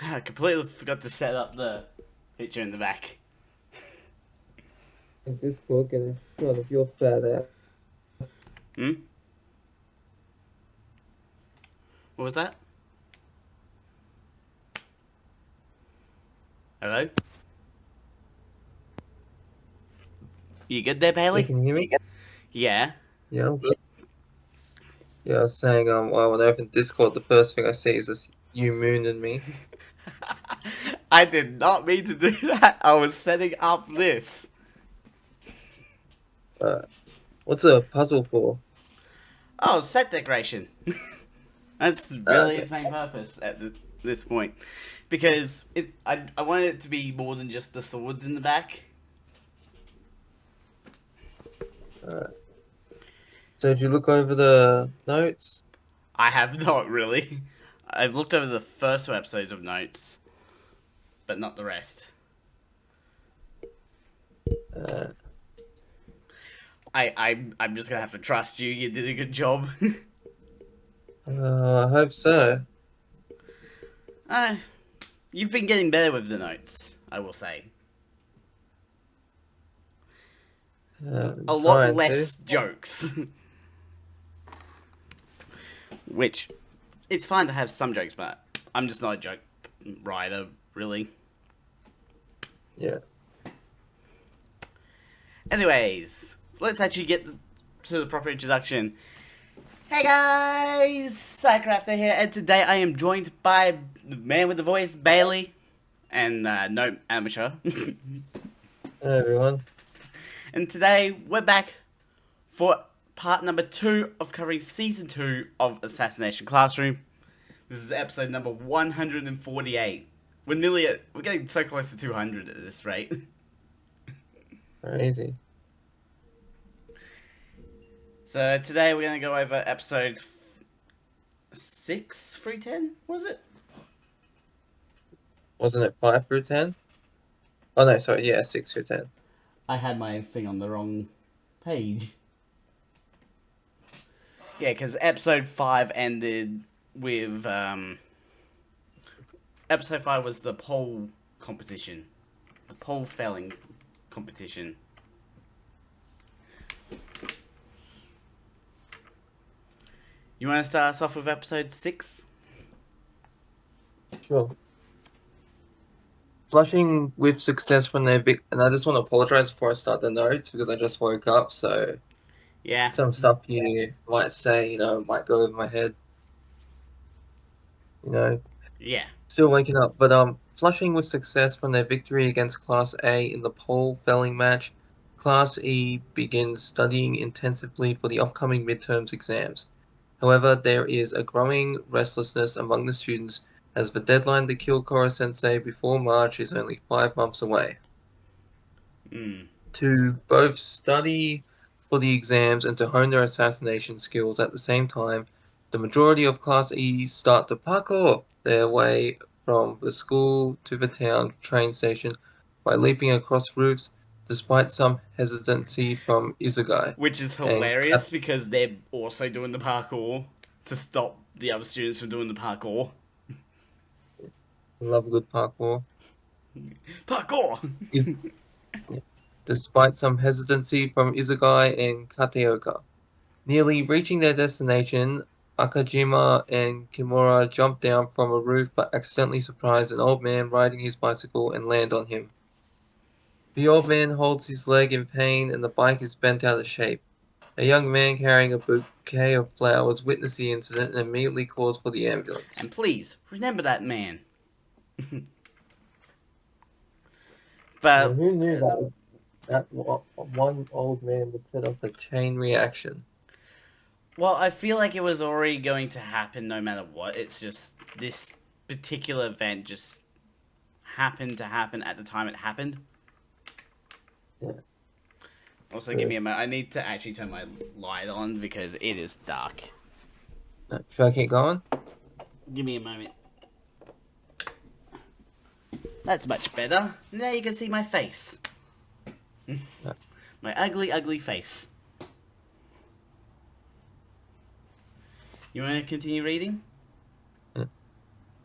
I completely forgot to set up the picture in the back. And Discord get a shot of your fat ass. Hmm? What was that? Hello? You good there, Yeah, Bailey? can you hear me? Yeah. Yeah, I'm good. Yeah, I was saying, when I open Discord, the first thing I see is this you mooning me. I did not mean to do that. I was setting up this. Uh, what's a puzzle for? Oh, set decoration. That's really Okay. its main purpose at this point. Because I wanted it to be more than just the swords in the back. Uh, so did you look over the notes? I have not really. I've looked over the first two episodes of notes, but not the rest. Uh, I'm just gonna have to trust you. You did a good job. I hope so. uh, you've been getting better with the notes, I will say. I'm A lot trying to. less jokes. Which, it's fine to have some jokes, but I'm just not a joke writer, really. Yeah. Anyways, let's actually get to the proper introduction. Hey guys, Psycrafter here, and today I am joined by the man with the voice, Bailey, and no amateur. Hey, everyone. And today we're back for part number 2 of covering season 2 of Assassination Classroom. This is episode number 148. We're getting so close to 200 at this rate. Crazy. So today we're going to go over episode 6 through 10, was it? Wasn't it 5 through 10? Oh, no, sorry. Yeah, 6 through 10. I had my thing on the wrong page. Yeah, because episode 5 ended with, episode 5 was the pole competition. The pole felling competition. You want to start us off with episode 6? Sure. Flushing with success from their and I just want to apologize before I start the notes because I just woke up, so Yeah. some stuff you might say, might go over my head, you know. Yeah. Still waking up, but flushing with success from their victory against Class A in the pole felling match, Class E begins studying intensively for the upcoming midterms exams. However, there is a growing restlessness among the students as the deadline to kill Kora Sensei before March is only 5 months away. Mm. To both study for the exams and to hone their assassination skills at the same time, the majority of Class E start to parkour their way from the school to the town train station by leaping across roofs, despite some hesitancy from Izugai Which is and hilarious because they're also doing the parkour to stop the other students from doing the parkour. love a good parkour. Parkour! Is Despite some hesitancy from Izugai and Kateoka. Nearly reaching their destination, Akajima and Kimura jump down from a roof but accidentally surprise an old man riding his bicycle and land on him. The old man holds his leg in pain and the bike is bent out of shape. A young man carrying a bouquet of flowers witnesses the incident and immediately calls for the ambulance. And please, remember that man. Yeah, But, who knew that one old man would set off a chain reaction? well, I feel like it was already going to happen no matter what. It's just this particular event just happened to happen at the time it happened. Yeah, Also, give true. me a moment. I need to actually turn my light on because it is dark. Should I keep going? Give me a moment. That's much better. Now you can see my face. No. My ugly, ugly face. You want to continue reading?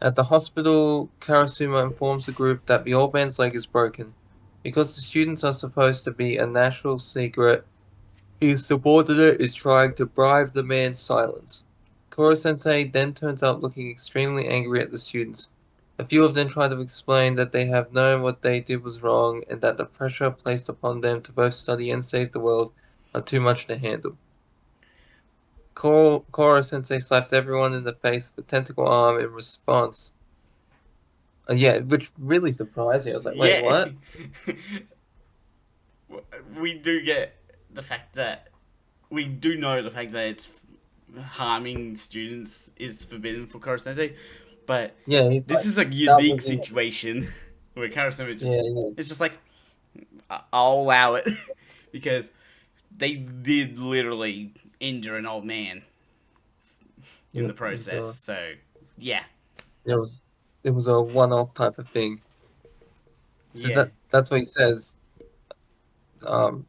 At the hospital, Karasuma informs the group that the old man's leg is broken. Because the students are supposed to be a national secret, his subordinate is trying to bribe the man's silence. Koro-sensei then turns up looking extremely angry at the students. A few of them try to explain that they have known what they did was wrong and that the pressure placed upon them to both study and save the world are too much to handle. Koro-sensei slaps everyone in the face with a tentacle arm in response. Yeah, which really surprised me. I was like, wait, Yeah, what? we do get the fact that we do know the fact that it's harming students is forbidden for Kurosensei, but Yeah, he's this like, is a that unique was it. situation where Kurosensei Yeah, just yeah, it's just like I'll allow it because they did literally injure an old man in yeah. the process. So yeah, It was, it was a one-off type of thing. So yeah, that's what he says. Um,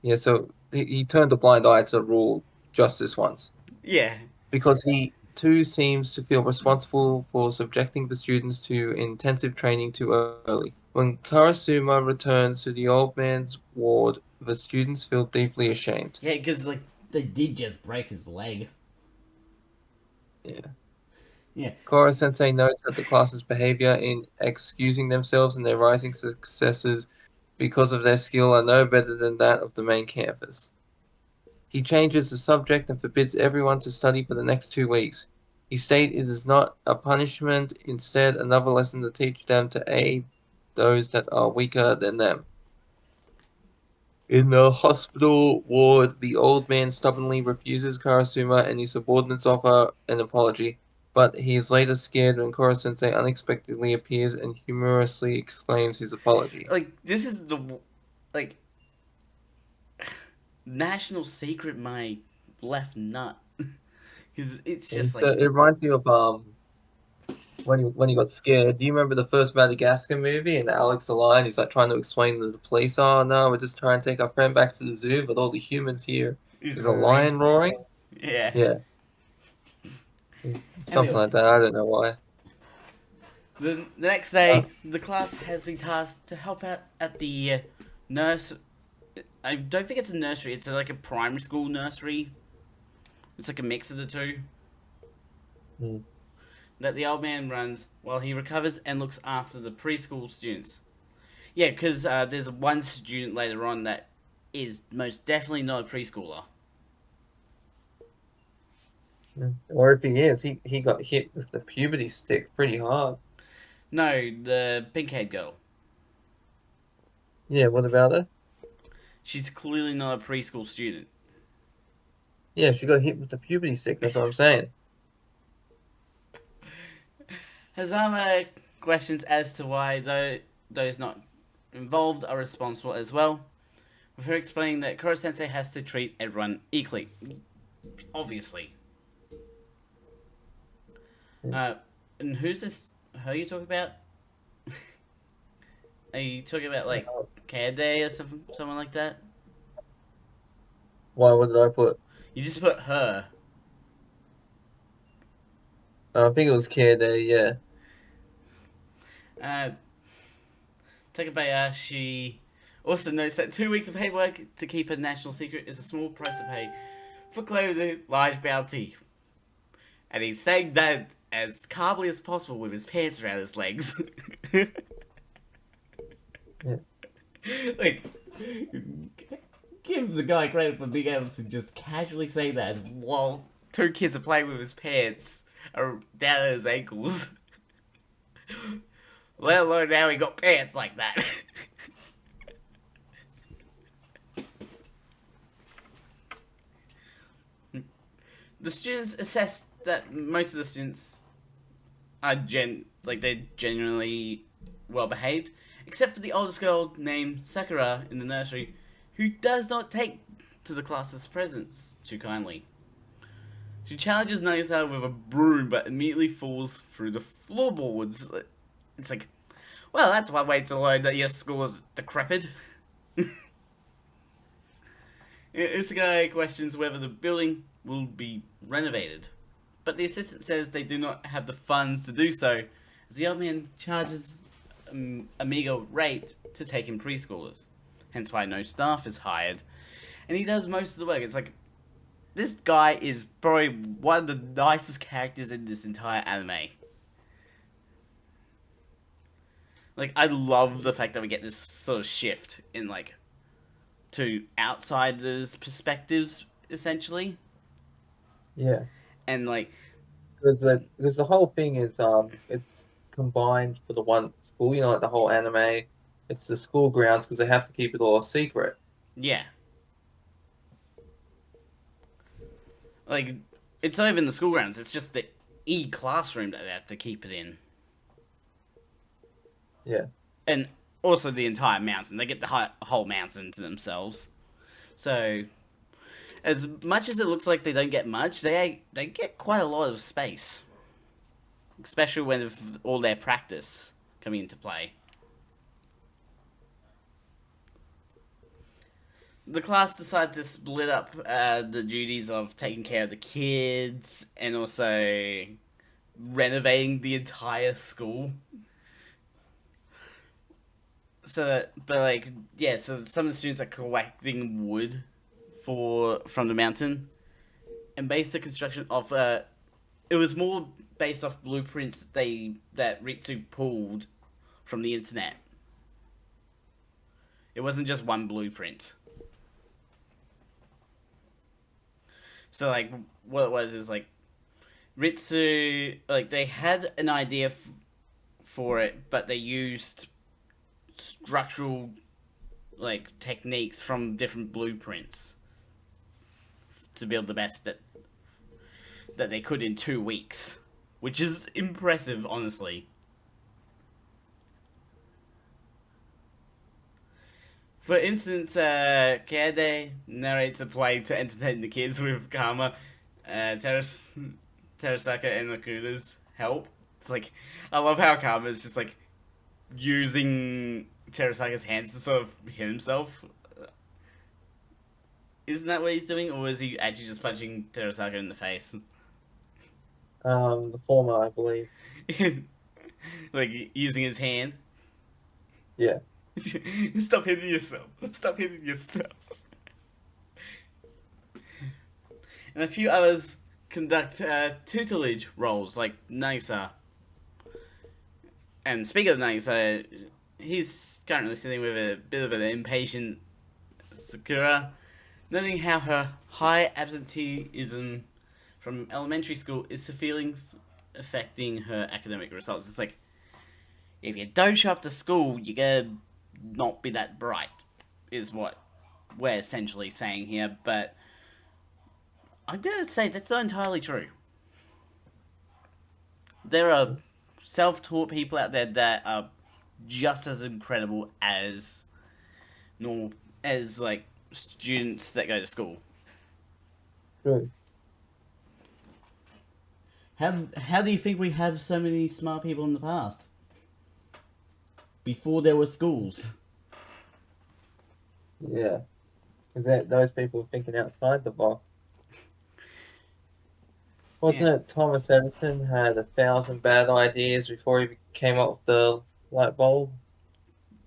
yeah, so he turned a blind eye to the rule just this once yeah. because he too seems to feel responsible for subjecting the students to intensive training too early. When Karasuma returns to the old man's ward, the students feel deeply ashamed. Yeah, because like they did just break his leg. Yeah. Yeah, Koro Sensei notes that the class's behavior in excusing themselves and their rising successes because of their skill are no better than that of the main campus. He changes the subject and forbids everyone to study for the next 2 weeks. He states it is not a punishment, instead another lesson to teach them to aid those that are weaker than them. In the hospital ward, the old man stubbornly refuses Karasuma and his subordinates offer an apology, but he is later scared when Koro-sensei unexpectedly appears and humorously exclaims his apology. like this is the like national secret my left nut because it's just like It reminds me of when he got scared. Do you remember the first Madagascar movie and Alex the lion? He's like trying to explain to the police, "Oh no, we're just trying to take our friend back to the zoo, but all the humans here he's is a roaring. lion roaring." Yeah. Yeah, something Anyway, like that. I don't know why. the next Uh, day, the class has been tasked to help out at the nurse. I don't think it's a nursery. It's like a primary school nursery. It's like a mix of the two hmm. that the old man runs while he recovers and looks after the preschool students. Yeah, because there's one student later on that is most definitely not a preschooler. Or if he is, he got hit with the puberty stick pretty hard. No, the pink-haired girl. Yeah, what about her? She's clearly not a preschool student. Yeah, she got hit with the puberty stick. That's what I'm saying. Hazama questions as to why those not involved are responsible as well, with her explaining that Koro Sensei has to treat everyone equally. Obviously. Yeah. And who's this? Who are you talking about? Are you talking about like Kade or something, someone like that? Why? What did I put? You just put her. I think it was Care Day. Yeah. Uh, Takabayashi also notes that 2 weeks of paperwork to keep a national secret is a small price to pay for clothing large bounty. And he's saying that as calmly as possible with his pants around his legs. Yeah. Like, give the guy credit for being able to just casually say that while two kids are playing with his pants are down at his ankles. Let alone now he got pants like that. The students assess that most of the students are they're genuinely well behaved, except for the oldest girl named Sakura in the nursery, who does not take to the class's presence too kindly. She challenges Nagisa with a broom, but immediately falls through the floorboards. It's like, well, that's one way to learn that your school is decrepit. This guy questions whether the building will be renovated, but the assistant says they do not have the funds to do so, as the old man charges a meager rate to take in preschoolers. Hence why no staff is hired. And he does most of the work. It's like, this guy is probably one of the nicest characters in this entire anime. Like, I love the fact that we get this sort of shift in, like, to outsiders' perspectives, essentially. Yeah, And, like, because the whole thing is it's combined for the one school. You know, like the whole anime, it's the school grounds because they have to keep it all a secret. yeah. Like, it's not even the school grounds, it's just the classroom that they have to keep it in. Yeah, And also the entire mountain. They get the whole mountain to themselves. So, as much as it looks like they don't get much, they get quite a lot of space. Especially with all their practice coming into play. The class decided to split up the duties of taking care of the kids and also renovating the entire school. So, but like, yeah, so some of the students are collecting wood from the mountain, and based the construction of it was more based off blueprints that Ritsu pulled from the internet. It wasn't just one blueprint. So like, what it was is like, Ritsu, like, they had an idea for it, but they used structural, like, techniques from different blueprints to build the best that they could in 2 weeks, which is impressive, honestly. For instance, Kade narrates a play to entertain the kids with Kama, Terasaka, and Nakuda's help. It's like, I love how Kama's just like using Terasaka's hands to sort of hit himself. Isn't that what he's doing, or is he actually just punching Terasaka in the face? the former, I believe. Like, using his hand. Yeah, Stop hitting yourself. Stop hitting yourself. And a few others conduct tutelage roles, like Nagisa. And speaking of Nagisa, he's currently sitting with a bit of an impatient Sakura, noting how her high absenteeism from elementary school is severely affecting her academic results. It's like, if you don't show up to school, you're gonna not be that bright, is what we're essentially saying here, but I'm gonna say that's not entirely true. There are self-taught people out there that are just as incredible as normal, as like students that go to school. true. How do you think we have so many smart people in the past? Before there were schools. Yeah, because those people were thinking outside the box. Wasn't Yeah. it Thomas Edison had 1,000 bad ideas before he came up with the light bulb?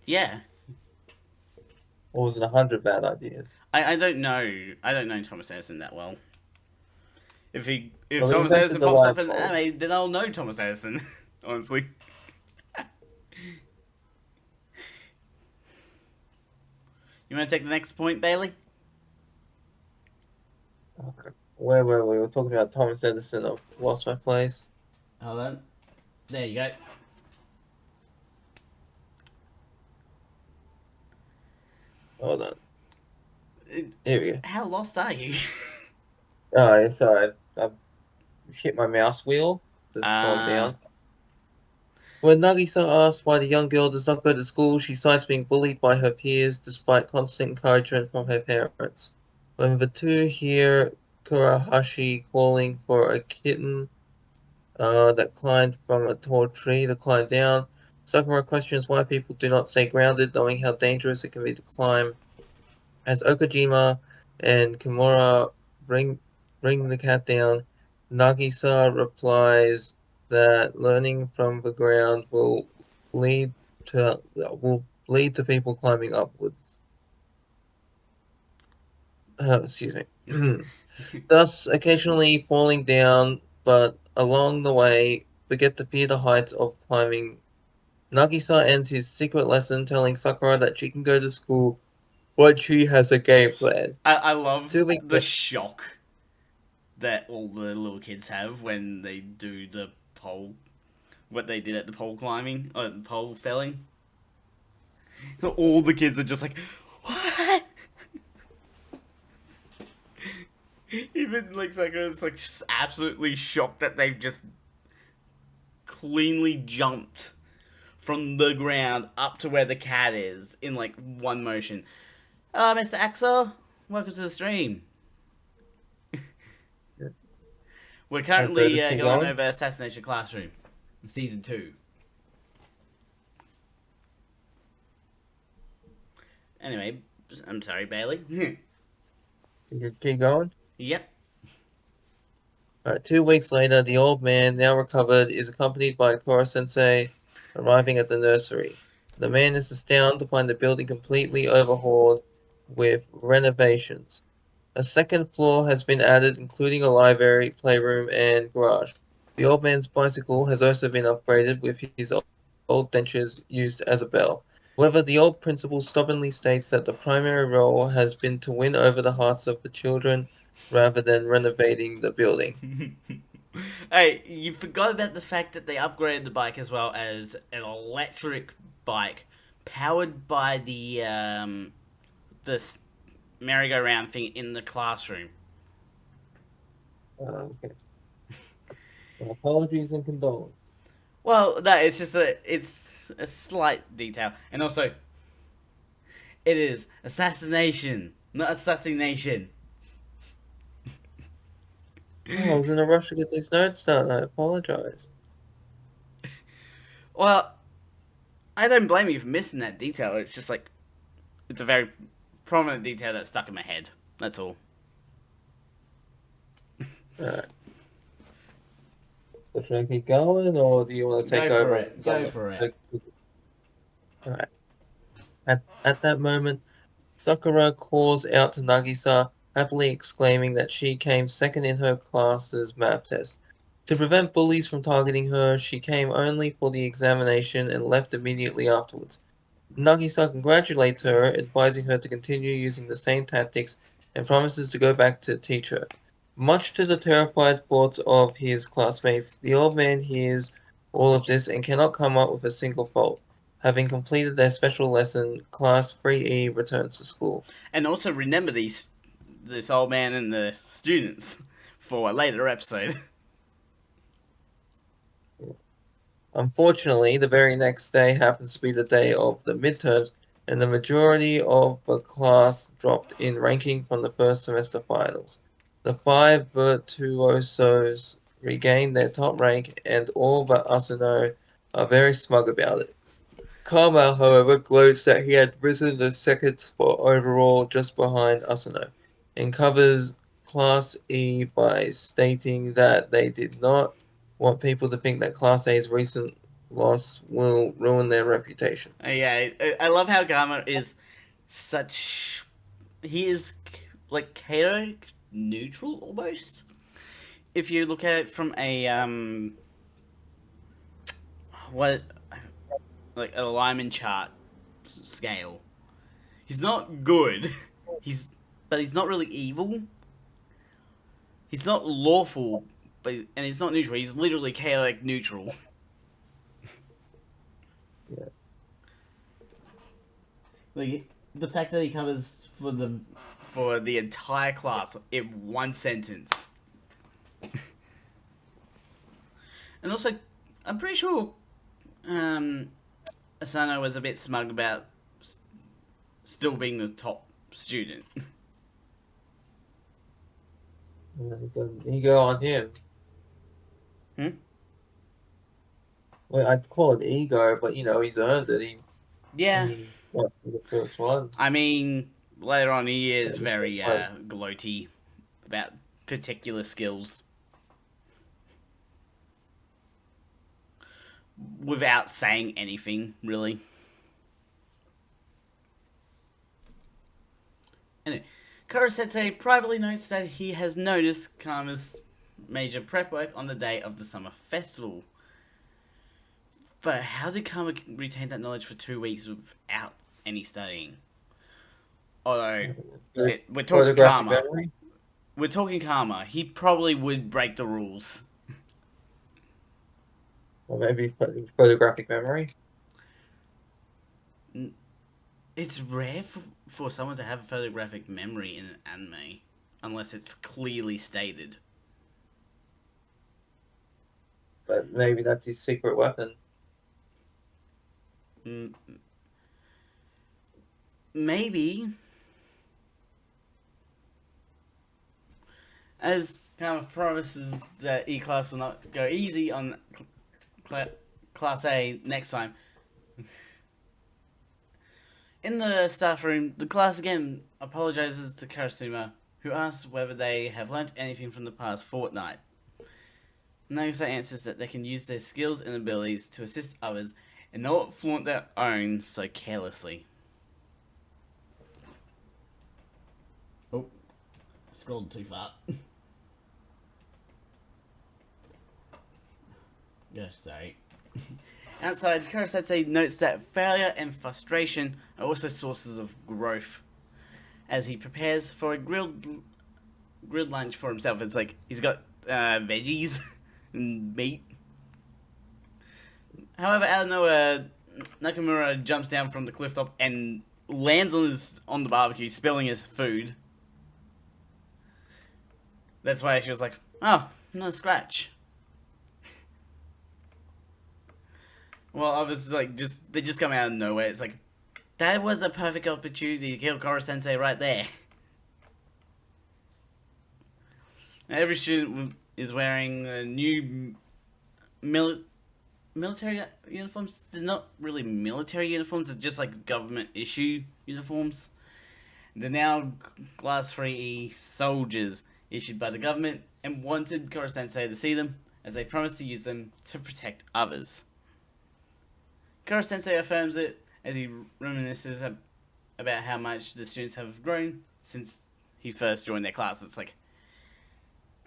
Yeah. Or was it 100 bad ideas? I don't know. I don't know Thomas Edison that well. If Well, he Thomas invented Edison the pops up light in an bulb. anime, then I'll know Thomas Edison. Honestly. You want to take the next point, Bailey? Okay. Where were we? We were talking about Thomas Edison. I've lost my place. Hold on. There you go. Hold on. Here we go. How lost are you? Oh, yeah, sorry. I've hit my mouse wheel. Just gone Uh, down. When Nagisa asks why the young girl does not go to school, she cites being bullied by her peers despite constant encouragement from her parents. When the two hear Kurahashi calling for a kitten that climbed from a tall tree to climb down, Sakura questions why people do not stay grounded, knowing how dangerous it can be to climb. As Okajima and Kimura bring the cat down, Nagisa replies that learning from the ground lead will lead to people climbing upwards. Excuse me. Thus, occasionally falling down, but along the way, forget to fear the heights of climbing. Nagisa ends his secret lesson telling Sakura that she can go to school once she has a game plan. I love 2 weeks the shock that all the little kids have when they do the pole, what they did at the pole climbing, or the pole felling. All the kids are just like, what? Even like Sakura's like just absolutely shocked that they've just cleanly jumped from the ground up to where the cat is in like one motion. Mr. Axel, welcome to the stream. We're so currently just keep going going. over Assassination Classroom, Season 2. Anyway, I'm sorry, Bailey. You keep going. Yep. Alright, 2 weeks later, the old man, now recovered, is accompanied by Kora Sensei, arriving at the nursery. The man is astounded to find the building completely overhauled with renovations. A second floor has been added, including a library, playroom, and garage. The old man's bicycle has also been upgraded with his old dentures used as a bell. However, the old principal stubbornly states that the primary role has been to win over the hearts of the children rather than renovating the building. Hey, you forgot about the fact that they upgraded the bike as well as an electric bike powered by the merry-go-round thing in the classroom. Okay. Apologies and condolences. Well, no, it's a slight detail, and also it is assassination, not assassination. Oh, I was in a rush to get these notes done. I apologize. Well, I don't blame you for missing that detail. It's just like it's a very prominent detail that's stuck in my head. That's all. Alright. So should I keep going, or do you want to take Go for over? it. Go for it. Alright. At that moment, Sakura calls out to Nagisa, happily exclaiming that she came second in her class's math test. To prevent bullies from targeting her, she came only for the examination and left immediately afterwards. Nagisa congratulates her, advising her to continue using the same tactics, and promises to go back to teach her. Much to the terrified thoughts of his classmates, the old man hears all of this and cannot come up with a single fault. Having completed their special lesson, Class 3E returns to school. And also remember this old man and the students for a later episode. Unfortunately, the very next day happens to be the day of the midterms, and the majority of the class dropped in ranking from the first semester finals. The five virtuosos regain their top rank, and all but Asano are very smug about it. Karma, however, gloats that he had risen to second spot overall just behind Asano, and covers Class E by stating that they did not want people to think that Class A's recent loss will ruin their reputation. Yeah, I love how Gamma is such. He is like chaotic neutral almost. If you look at it from a what like a Lyman chart scale, he's not good. He's but he's not really evil. He's not lawful, and he's not neutral. He's literally chaotic neutral. Yeah. Like the fact that he covers for the entire class in one sentence, and also I'm pretty sure Asano was a bit smug about still being the top student. And then ego on him. Hmm? Well, I'd call it ego, but he's earned it. Yeah, He got the first one. I mean later on he is Yeah, the first very place. gloaty about particular skills. without saying anything, really. Anyway, Kurosensei privately notes that he has noticed Kama's major prep work on the day of the summer festival. But how did Kama retain that knowledge for 2 weeks without any studying? Although, we're talking Photographic Kama. memory? We're talking Kama. He probably would break the rules. Or maybe photographic memory? It's rare for someone to have a photographic memory in an anime, unless it's clearly stated. But maybe that's his secret weapon. Maybe. As Kama promises that E-Class will not go easy on Class A next time. In the staff room, the class again apologizes to Karasuma, who asks whether they have learnt anything from the past fortnight. Nagisa answers that they can use their skills and abilities to assist others and not flaunt their own so carelessly. Oh, scrolled too far. Gosh, sorry. Outside, Kurosensei notes that failure and frustration are also sources of growth. As he prepares for a grilled lunch for himself, it's like he's got veggies and meat. However, out of nowhere, Nakamura jumps down from the cliff top and lands on the barbecue, spilling his food. That's why she was like, "Oh, no scratch." Well, obviously, like, they just come out of nowhere. It's like, that was a perfect opportunity to kill Kurosensei right there. Now, every student is wearing new military uniforms. They're not really military uniforms, they're just like government issue uniforms. They're now Class 3E soldiers issued by the government and wanted Kurosensei to see them, as they promised to use them to protect others. Kurosensei affirms it as he reminisces about how much the students have grown since he first joined their class. It's like,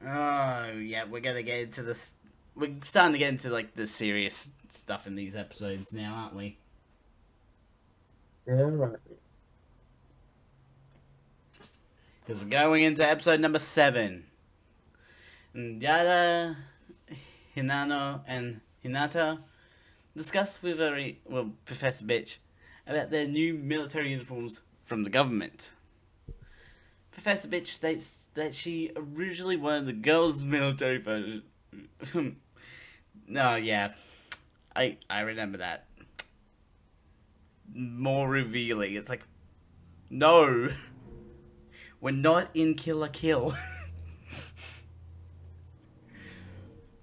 oh yeah, we're gonna get into this. We're starting to get into like the serious stuff in these episodes now, aren't we? Yeah, right. Because we're going into episode number 7. And Yada, Hinano, and Hinata discuss with Professor Bitch about their new military uniforms from the government. Professor Bitch states that she originally wanted the girls' military version. No, yeah. I remember that. More revealing. It's like, no. We're not in Kill la Kill.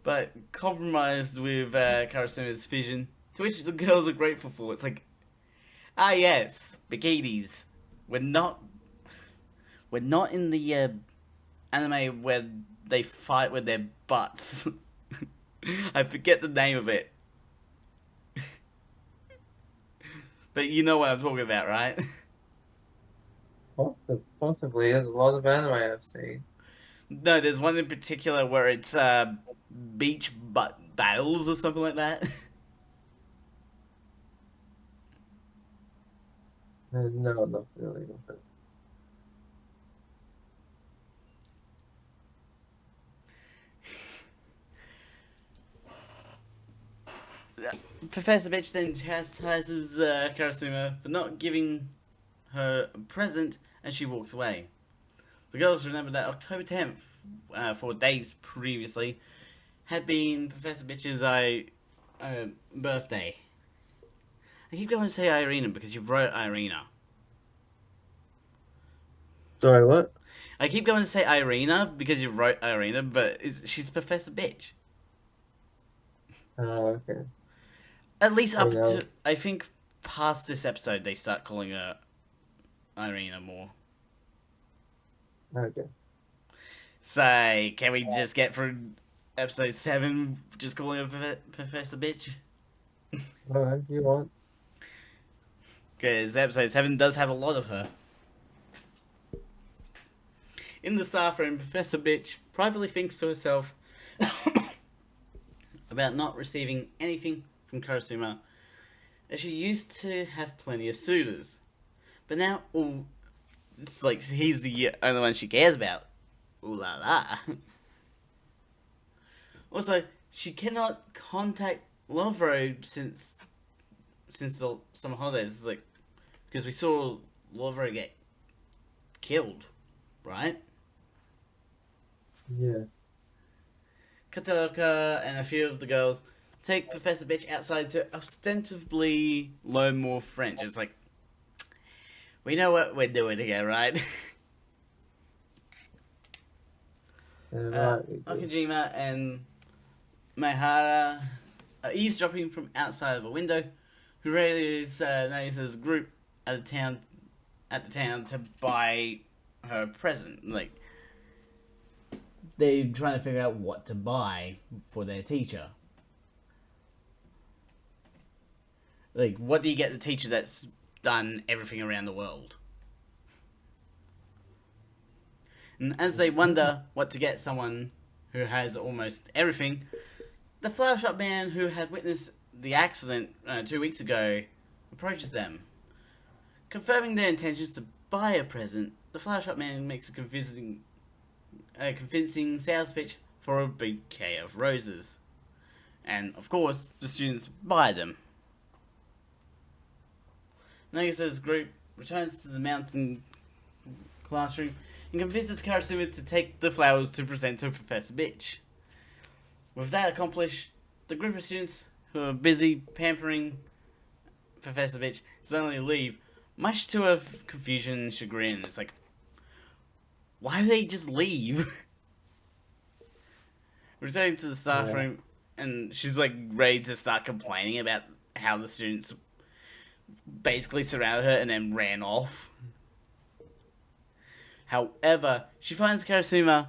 But compromised with Karasuma's vision, to which the girls are grateful for. It's like, ah yes, bikinis. We're not in the anime where they fight with their butts. I forget the name of it. But you know what I'm talking about, right? Possibly. There's a lot of anime I've seen. No, there's one in particular where it's beach butt battles or something like that. No, not really. Professor Bitch then chastises Karasuma for not giving her a present as she walks away. The girls remember that October 10th, 4 days previously, had been Professor Bitch's birthday. I keep going to say Irina because you wrote Irina. Sorry, what? I keep going to say Irina because you wrote Irina, but she's Professor Bitch. Oh, okay. At least up to, I think, past this episode, they start calling her Irina more. Okay. So, can we just get through episode 7 just calling her Professor Bitch? Alright, you want? Because episode 7 does have a lot of her. In the staff room, Professor Bitch privately thinks to herself about not receiving anything from Karasuma, as she used to have plenty of suitors. But now, it's like he's the only one she cares about. Ooh la la. Also, she cannot contact Lovro since the summer holidays. It's like because we saw Lovro get killed, right? Yeah. Kataoka and a few of the girls take Professor Bitch outside to ostensibly learn more French. It's like we know what we're doing here, right? Right. We do. Okajima and Maihara are eavesdropping from outside of a window. Who notices a group at the town to buy her a present. Like they're trying to figure out what to buy for their teacher. Like, what do you get the teacher that's done everything around the world? And as they wonder what to get someone who has almost everything, the flower shop man who had witnessed the accident 2 weeks ago approaches them. Confirming their intentions to buy a present, the flower shop man makes a convincing sales pitch for a bouquet of roses. And, of course, the students buy them. Nagata's group returns to the mountain classroom and convinces Karasuma to take the flowers to present to Professor Bitch. With that accomplished, the group of students who are busy pampering Professor Bitch suddenly leave, much to her confusion and chagrin. It's like, why do they just leave? Returning to the staff room, and she's like ready to start complaining about how the students basically surrounded her and then ran off. However, she finds Karasuma,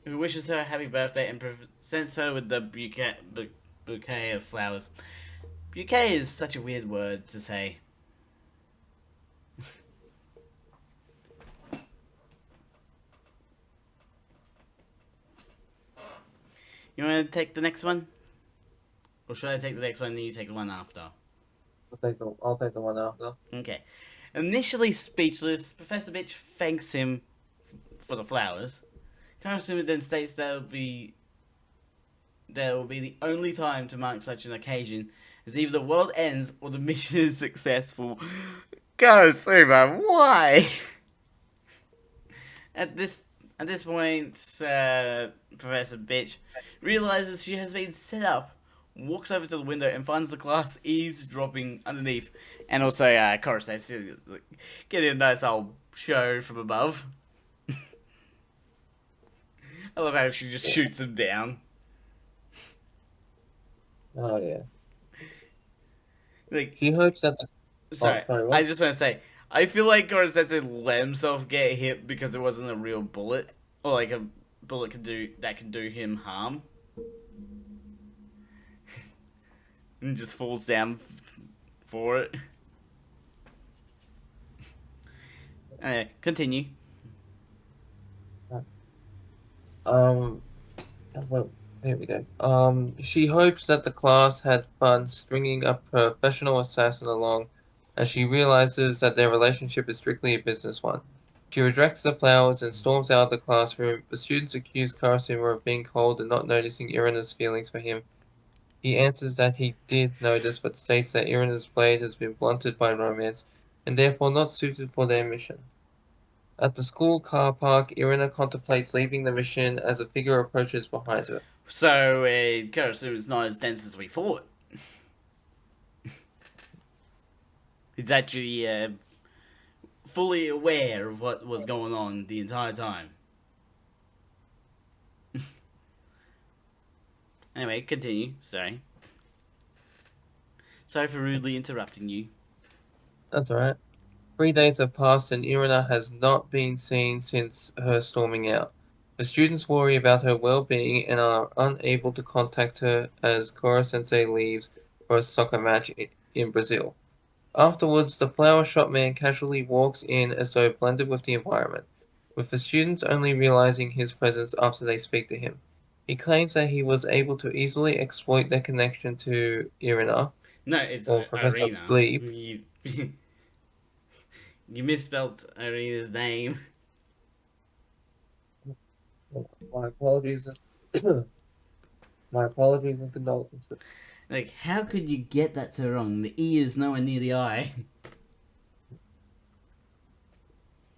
who wishes her a happy birthday and presents her with the bouquet of flowers. Bouquet is such a weird word to say. You want to take the next one? Or should I take the next one and you take the one after? I'll take the one after. Okay. Initially speechless, Professor Bitch thanks him for the flowers. Karasuma then states that will be the only time to mark such an occasion, as either the world ends or the mission is successful. Karasuma, why? At this point, Professor Bitch realizes she has been set up, walks over to the window and finds the class eavesdropping underneath, and also Korosei getting a nice old show from above. I love how she just shoots him down. Oh yeah. Like, She hopes that the sorry, sorry, what? I just want to say, I feel like Korosei let himself get hit because it wasn't a real bullet, or like a bullet can do him harm, and just falls down for it. Anyway, continue. Well, there we go. She hopes that the class had fun stringing a professional assassin along, as she realizes that their relationship is strictly a business one. She rejects the flowers and storms out of the classroom. The students accuse Karasuma of being cold and not noticing Irina's feelings for him. He answers that he did notice, but states that Irina's blade has been blunted by romance, and therefore not suited for their mission. At the school car park, Irina contemplates leaving the mission as a figure approaches behind her. So, Karasuma's not as dense as we thought. He's actually fully aware of what was going on the entire time. Anyway, continue. Sorry. Sorry for rudely interrupting you. That's alright. 3 days have passed and Irina has not been seen since her storming out. The students worry about her well-being and are unable to contact her as Kora-sensei leaves, for a soccer match in Brazil. Afterwards, the flower shop man casually walks in as though blended with the environment, with the students only realizing his presence after they speak to him. He claims that he was able to easily exploit their connection to Irina, No, it's or Professor Irina. Bleep. You you misspelled Irina's name. My apologies. My apologies and condolences. Like, how could you get that so wrong? The E is nowhere near the I.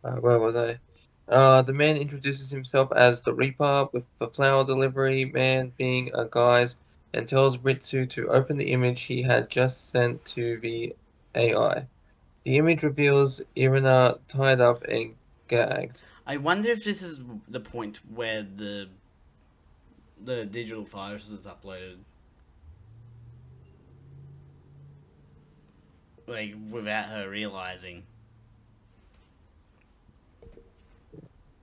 Where was I? The man introduces himself as the Reaper, with the flower delivery man being a guise, and tells Ritsu to open the image he had just sent to the AI. The image reveals Irina tied up and gagged. I wonder if this is the point where the digital files was uploaded, like without her realizing.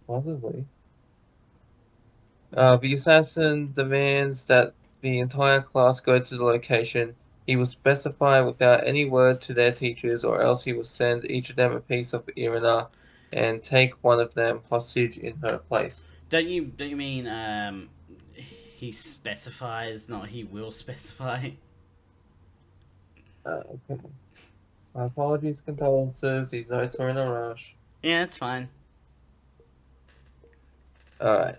Possibly. The assassin demands that the entire class go to the location. He will specify without any word to their teachers, or else he will send each of them a piece of Irina and take one of them hostage in her place. Don't you mean he specifies, not he will specify? Okay. My apologies, condolences. These notes are in a rush. Yeah, that's fine. Alright.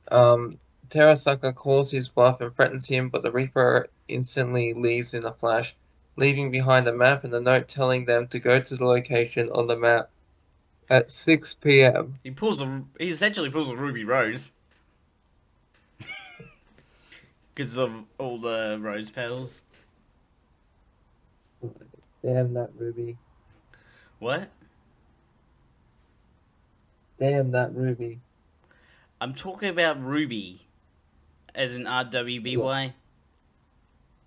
Um, Terasaka calls his bluff and threatens him, but the Reaper instantly leaves in a flash, leaving behind a map and a note telling them to go to the location on the map at 6 p.m. He essentially pulls a Ruby Rose because of all the rose petals. Damn that Ruby. What? Damn that Ruby. I'm talking about Ruby, as in Yeah, RWBY.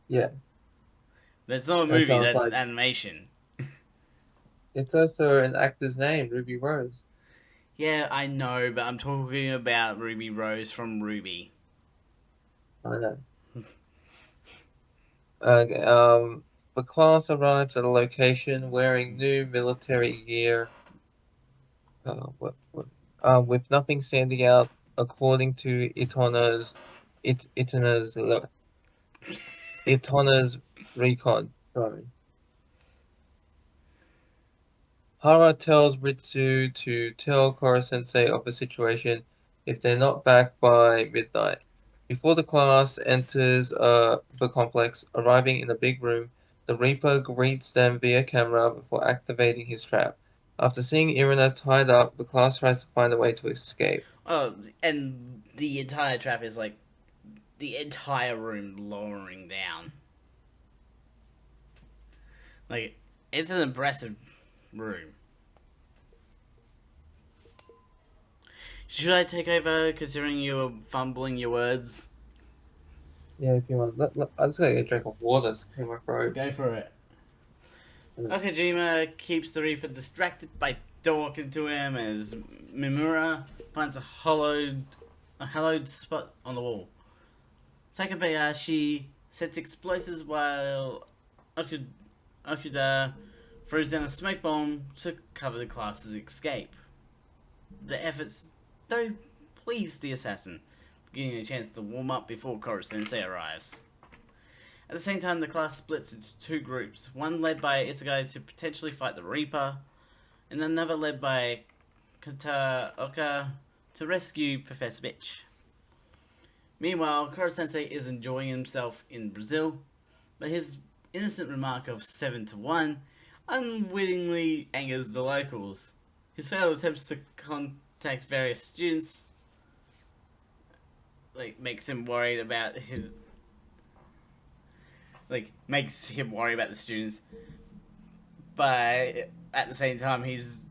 yeah. That's not a That movie. sounds That's an like animation. it's also an actor's name, Ruby Rose. Yeah, I know, but I'm talking about Ruby Rose from Ruby. I know. Okay, the class arrives at a location wearing new military gear. What? With nothing standing out, according to Itona's recon. Sorry. Hara tells Ritsu to tell Koro Sensei of the situation if they're not back by midnight. Before the class enters the complex, arriving in a big room, the Reaper greets them via camera before activating his trap. After seeing Irina tied up, the class tries to find a way to escape. Oh, and the entire trap is like the entire room lowering down. Like, it's an impressive room. Should I take over considering you're fumbling your words? Yeah, if you want. I just gotta get a drink of water to clear my throat. Go for it. Mm. Okajima keeps the Reaper distracted by talking to him as Mimura finds a hollowed spot on the wall. Takabayashi sets explosives while Okuda throws down a smoke bomb to cover the class's escape. The efforts don't please the assassin, getting a chance to warm up before Koro Sensei arrives. At the same time, the class splits into two groups, one led by Isegai to potentially fight the Reaper, and another led by Kataoka to rescue Professor Bitch. Meanwhile, Koro Sensei is enjoying himself in Brazil, but his innocent remark of 7 to 1 unwittingly angers the locals. His failed attempts to contact various students makes him worried about his makes him worry about the students, but at the same time his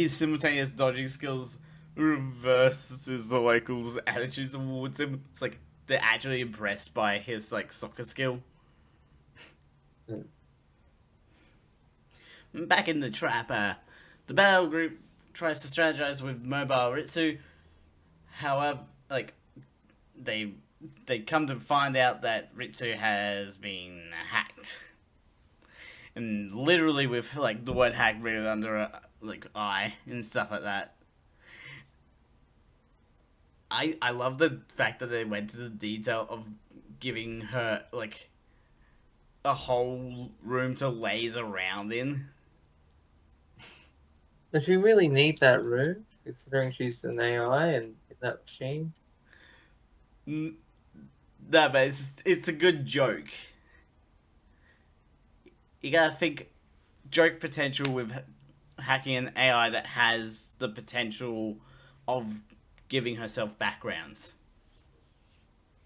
simultaneous dodging skills reverses the locals' attitudes towards him. It's like they're actually impressed by his soccer skill. Mm. Back in the trap, the battle group tries to strategize with Mobile Ritsu. However, they come to find out that Ritsu has been hacked, and literally with like the word hack written under a like eye and stuff like that. I love the fact that they went to the detail of giving her like a whole room to laze around in. Does she really need that room, considering she's an AI and in that machine? No, but it's a good joke. You gotta think joke potential with hacking an AI that has the potential of giving herself backgrounds.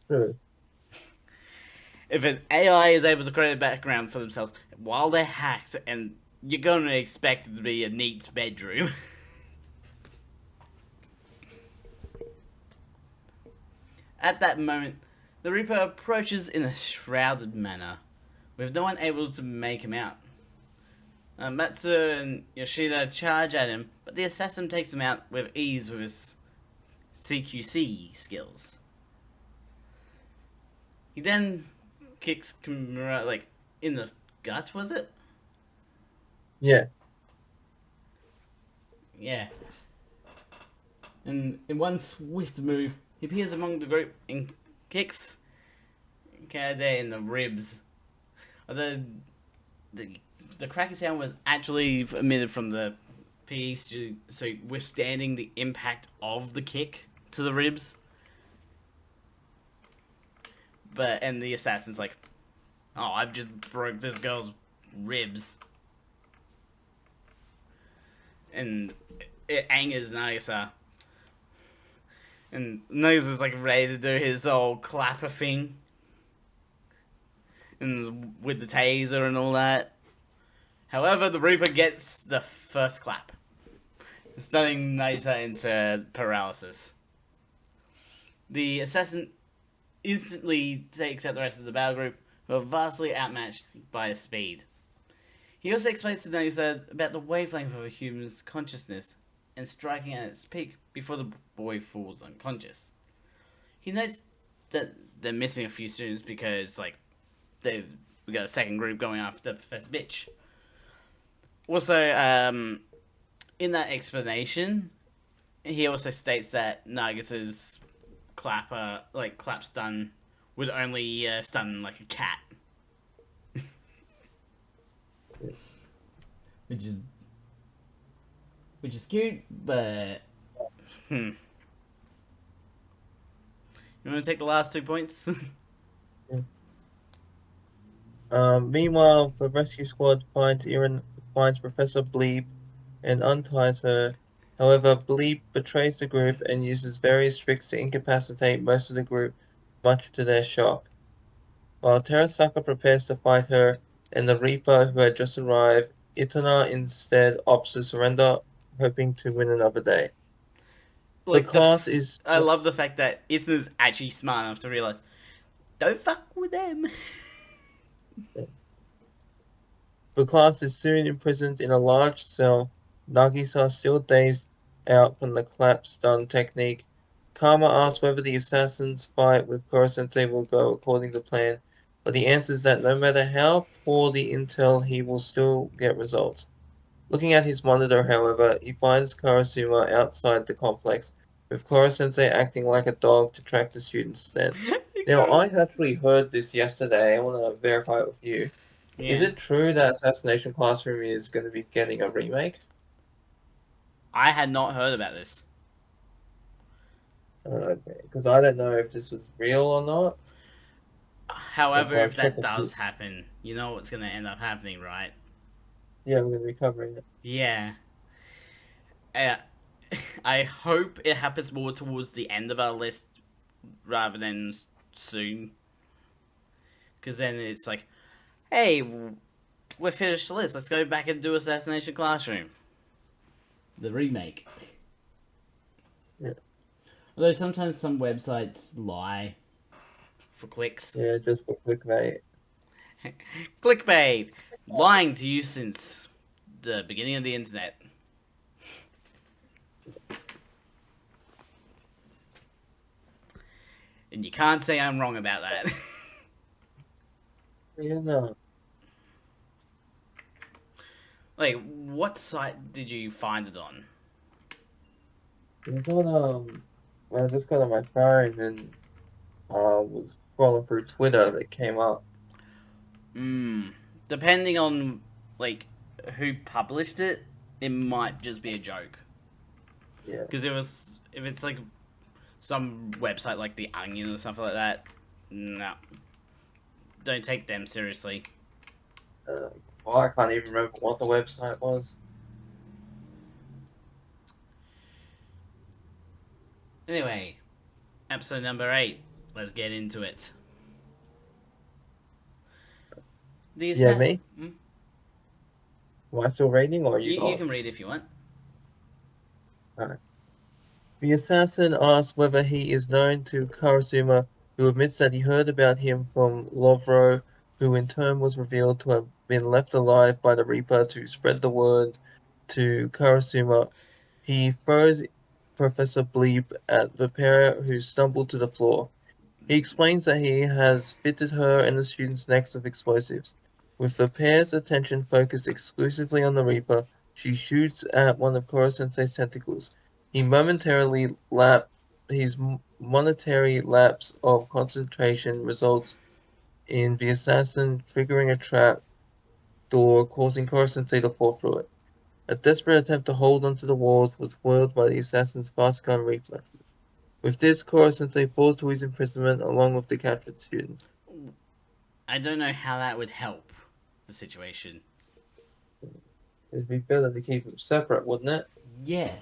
True. If an AI is able to create a background for themselves while they're hacked, and you're going to expect it to be a neat bedroom. At that moment, the Reaper approaches in a shrouded manner, with no one able to make him out. Matsu and Yoshida charge at him, but the assassin takes him out with ease with his CQC skills. He then kicks Kimura, like, in the gut, was it? Yeah. Yeah. And in one swift move, he appears among the group and kicks Kade in the ribs. Although the cracking sound was actually emitted from the piece, so withstanding the impact of the kick to the ribs. And the assassin's like, oh, I've just broke this girl's ribs. And it angers Nagisa. And Nagisa's like ready to do his old clapper thing. And with the taser and all that. However, the Reaper gets the first clap, stunning Nagisa into paralysis. The assassin instantly takes out the rest of the battle group, who are vastly outmatched by his speed. He also explains to Nagisa about the wavelength of a human's consciousness and striking at its peak before the boy falls unconscious. He notes that they're missing a few students because, like, we got a second group going after Professor Bitch. Also, in that explanation, he also states that Nagisa's clap stun would only stun like a cat. which is cute, but You want to take the last 2 points? Meanwhile, the rescue squad finds Professor Bleep and unties her. However, Bleep betrays the group and uses various tricks to incapacitate most of the group, much to their shock. While Terasaka prepares to fight her and the Reaper who had just arrived, Itana instead opts to surrender, hoping to win another day. The like class is I love the fact that Isuna's actually smart enough to realize, don't fuck with them. soon imprisoned in a large cell. Nagisa, still dazed out from the clap stun technique. Kama asks whether the assassin's fight with Koro-sensei will go according to plan, but he answers that no matter how poor the intel, he will still get results. Looking at his monitor, however, he finds Karasuma outside the complex, with Koro-sensei acting like a dog to track the student's scent. Now, I actually heard this yesterday. I want to verify it with you. Is Yeah, it true that Assassination Classroom is going to be getting a remake? I had not heard about this. Okay, because I don't know if this is real or not. That's However, why I if checked that a few. does happen, you know what's going to end up happening, right? Yeah, I'm going to be covering it. Yeah. Uh, I hope it happens more towards the end of our list rather than soon. Because then it's like, hey, we're finished the list. Let's go back and do Assassination Classroom. The remake. Yeah, Although sometimes some websites lie for clicks. yeah, just for clickbait. Clickbait! Lying to you since the beginning of the internet. And you can't say I'm wrong about that. Yeah, no. Like, what site did you find it on? It was on, I just got on my phone and was scrolling through Twitter that came up. Hmm. Depending on, like, who published it, it might just be a joke. Yeah. Because if it's like some website like The Onion or something like that, no. Don't take them seriously. Uh, well, I can't even remember what the website was. Anyway, episode number 8. Let's get into it. The Yeah, Assa- me? Am I still reading or are you you gone? can read if you want. Alright. The assassin asks whether he is known to Karasuma, who admits that he heard about him from Lovro, who in turn was revealed to have been left alive by the Reaper to spread the word to Karasuma. He throws Professor Bleep at the pair, who stumble to the floor. He explains that he has fitted her and the student's necks with explosives. With the pair's attention focused exclusively on the Reaper, she shoots at one of Koro-sensei's tentacles. He momentarily lap his monetary lapse of concentration results in the assassin triggering a trap door, causing Koro-sensei to fall through it. A desperate attempt to hold onto the walls was foiled by the assassin's fast gun reflexes. With this, Koro-sensei falls to his imprisonment along with the captured student. I don't know how that would help the situation. It'd be better to keep them separate, wouldn't it? Yeah.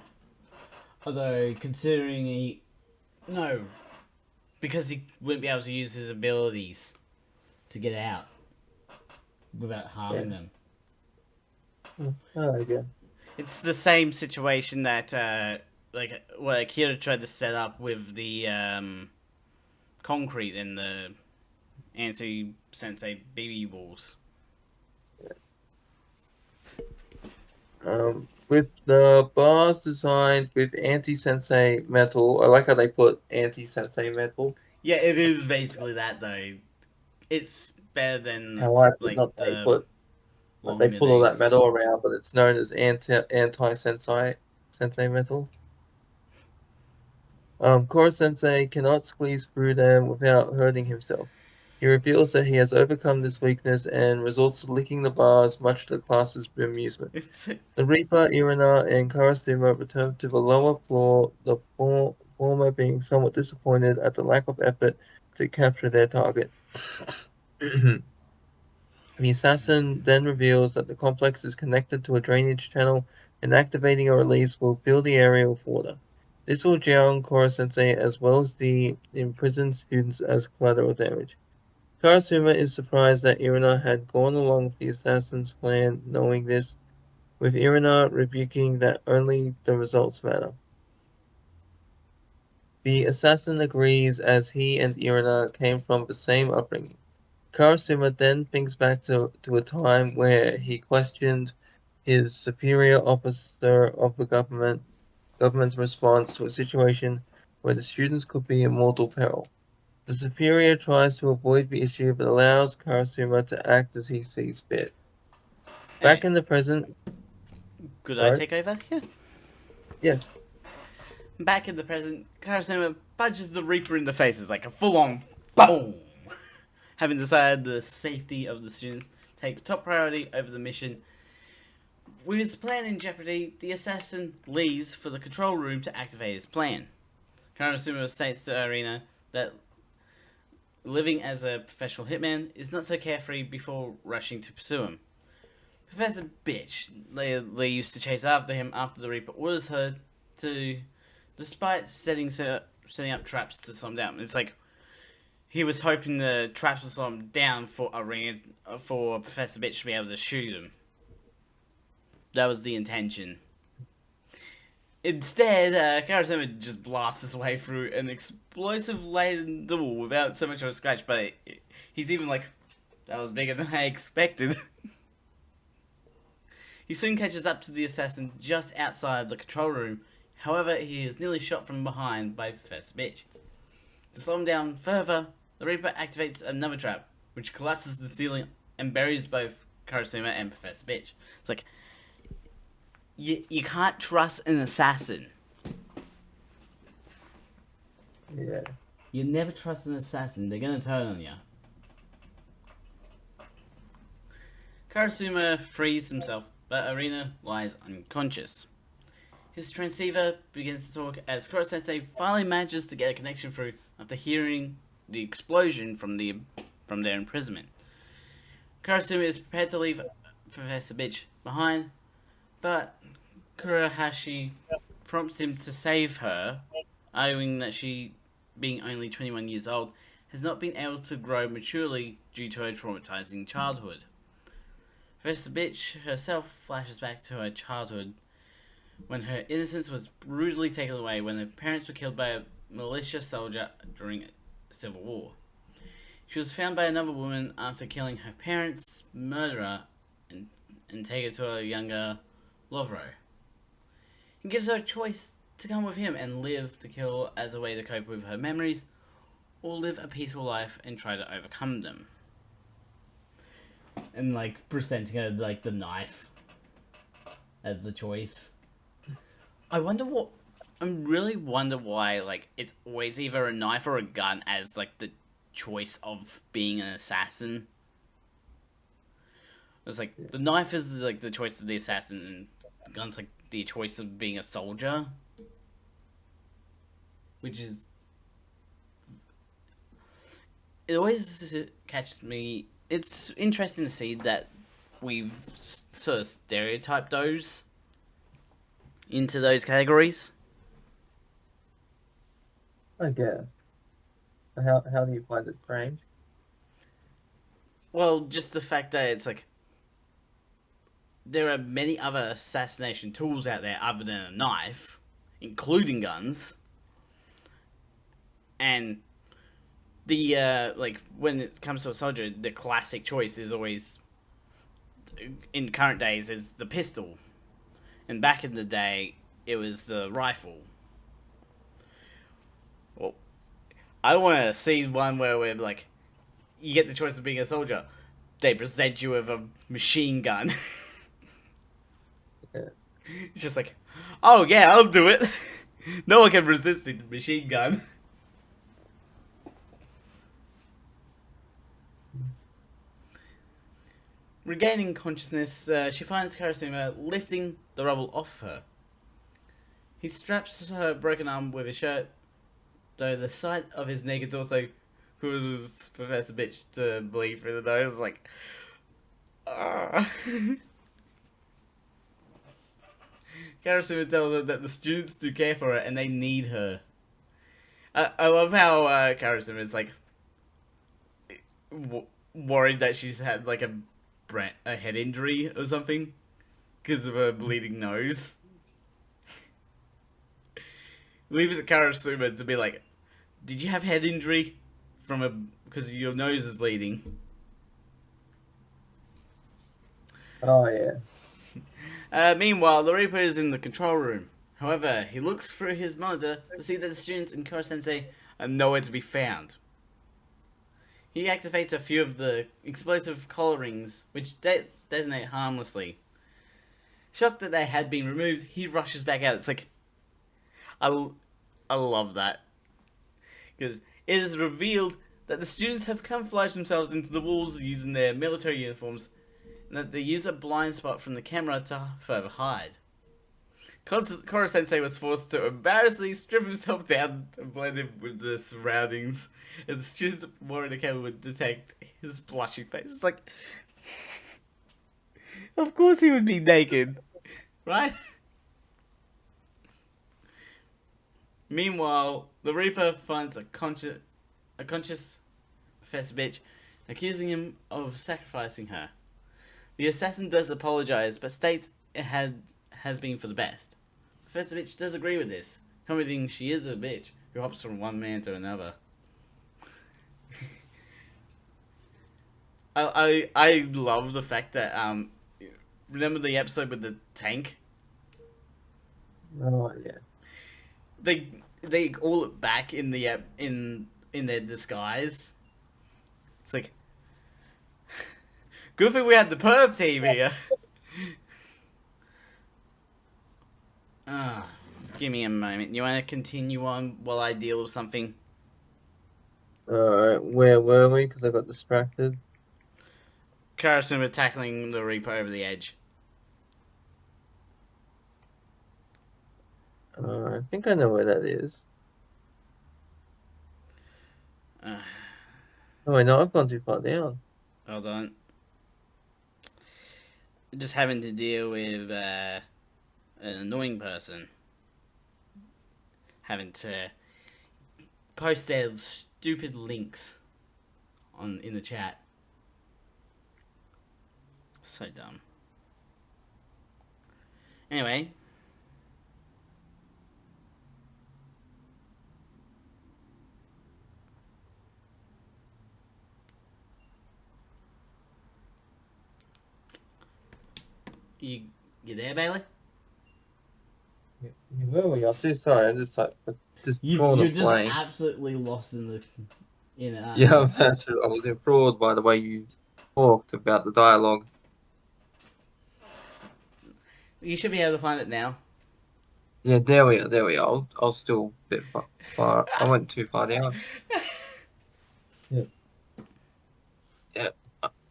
Although, considering he. No. Because he wouldn't be able to use his abilities to get out without Yeah. harming them. Oh, yeah. It's the same situation that, what Akira tried to set up with the, concrete in the anti-sensei BB walls. With the bars designed with anti-sensei metal, I like how they put anti-sensei metal. Yeah, it is basically that, though. It's better than, How I put like, not they the put like they longer put all that names. metal around, but it's known as anti-sensei metal. Koro Sensei cannot squeeze through them without hurting himself. He reveals that he has overcome this weakness and resorts to licking the bars, much to the class's amusement. It's The Reaper, Irina, and Karasuma return to the lower floor, the former being somewhat disappointed at the lack of effort to capture their target. The assassin then reveals that the complex is connected to a drainage channel, and activating a release will fill the area with water. This will drown Koro-sensei as well as the imprisoned students as collateral damage. Karasuma is surprised that Irina had gone along with the assassin's plan, knowing this, with Irina rebuking that only the results matter. The assassin agrees as he and Irina came from the same upbringing. Karasuma then thinks back to a time where he questioned his superior officer of the government's response to a situation where the students could be in mortal peril. The superior tries to avoid the issue but allows Karasuma to act as he sees fit. Back Anyway, in the present, could I sorry, take over? Yeah. yeah, Back in the present, Karasuma punches the Reaper in the face. It's like a full-on boom. Having decided the safety of the students take top priority over the mission, with his plan in jeopardy, the assassin leaves for the control room to activate his plan. Karasuma states to Arena that living as a professional hitman is not so carefree before rushing to pursue him. Professor Bitch leaves to chase after him after the Reaper orders her to, despite setting up traps to slow him down. It's like he was hoping the traps would slow him down for Professor Bitch to be able to shoot him. That was the intention. Instead, Karasuma just blasts his way through an explosive-laden door without so much of a scratch, but he's even like, that was bigger than I expected. He soon catches up to the assassin just outside the control room. However, he is nearly shot from behind by Professor Bitch. To slow him down further, the Reaper activates another trap, which collapses the ceiling and buries both Karasuma and Professor Bitch. It's like, you can't trust an assassin. Yeah. You never trust an assassin, they're gonna turn on you. Karasuma frees himself, but Arena lies unconscious. His transceiver begins to talk as Kuro-sensei finally manages to get a connection through after hearing the explosion from their imprisonment. Karasuma is prepared to leave Professor Bitch behind, but Kurohashi prompts him to save her, arguing that she, being only 21 years old, has not been able to grow maturely due to her traumatizing childhood. Professor Bitch herself flashes back to her childhood when her innocence was brutally taken away when her parents were killed by a militia soldier during a civil war. She was found by another woman after killing her parents' murderer and take her to her younger Lovro. He gives her a choice to come with him and live to kill as a way to cope with her memories, or live a peaceful life and try to overcome them. And presenting her the knife as the choice. I really wonder why it's always either a knife or a gun as the choice of being an assassin. It's the knife is the choice of the assassin, and the gun's the choice of being a soldier. Which is, it always catches me. It's interesting to see that we've sort of stereotyped those into those categories. I guess. How do you find it strange? Well, just the fact that it's there are many other assassination tools out there other than a knife, including guns. And the when it comes to a soldier, the classic choice is always, in current days, is the pistol, and back in the day it was the rifle. Well, I want to see one where we're you get the choice of being a soldier, they present you with a machine gun. Yeah. It's just oh yeah, I'll do it. No one can resist the machine gun. Regaining consciousness, she finds Karasuma lifting the rubble off her. He straps her broken arm with his shirt, though the sight of his naked torso causes Professor Bitch to bleed through the nose. Karasuma tells her that the students do care for her and they need her. I love how Karasuma is worried that she's had a head injury or something because of her bleeding nose. Leave it to Karasuma to be did you have head injury because your nose is bleeding? Oh yeah. Meanwhile, the Reaper is in the control room. However, he looks through his monitor to see that the students in Kuro-sensei are nowhere to be found. He activates a few of the explosive collar rings, which detonate harmlessly. Shocked that they had been removed, he rushes back out. It's I love that. Because it is revealed that the students have camouflaged themselves into the walls using their military uniforms, and that they use a blind spot from the camera to further hide. Kuro-sensei was forced to embarrassingly strip himself down and blend in with the surroundings, as the students more in the camera would detect his blushing face. It's of course he would be naked, right? Meanwhile, the Reaper finds a conscious Professor Bitch, accusing him of sacrificing her. The assassin does apologize, but states it has been for the best. Professor Bitch does agree with this, commenting she is a bitch who hops from one man to another. I love the fact that remember the episode with the tank? Oh yeah. They all look back in in their disguise. It's like, good thing we had the perv team here. Ah, give me a moment. You want to continue on while I deal with something? Alright, where were we? Because I got distracted. Karasuma tackling the Reaper over the edge. I think I know where that is. Uh, Oh wait, no, I've gone too far down. Hold on. Just having to deal with an annoying person. Having to post their stupid links in the chat. So dumb. Anyway. You there, Bailey? Where were we up to? Sorry, I'm just like just drawing a You're just blank. absolutely lost in it, aren't Yeah, you? that's true. I was enthralled by the way you talked about the dialogue. You should be able to find it now. Yeah, there we are. There we are. I was still a bit far. I went too far down. Yeah. Yeah.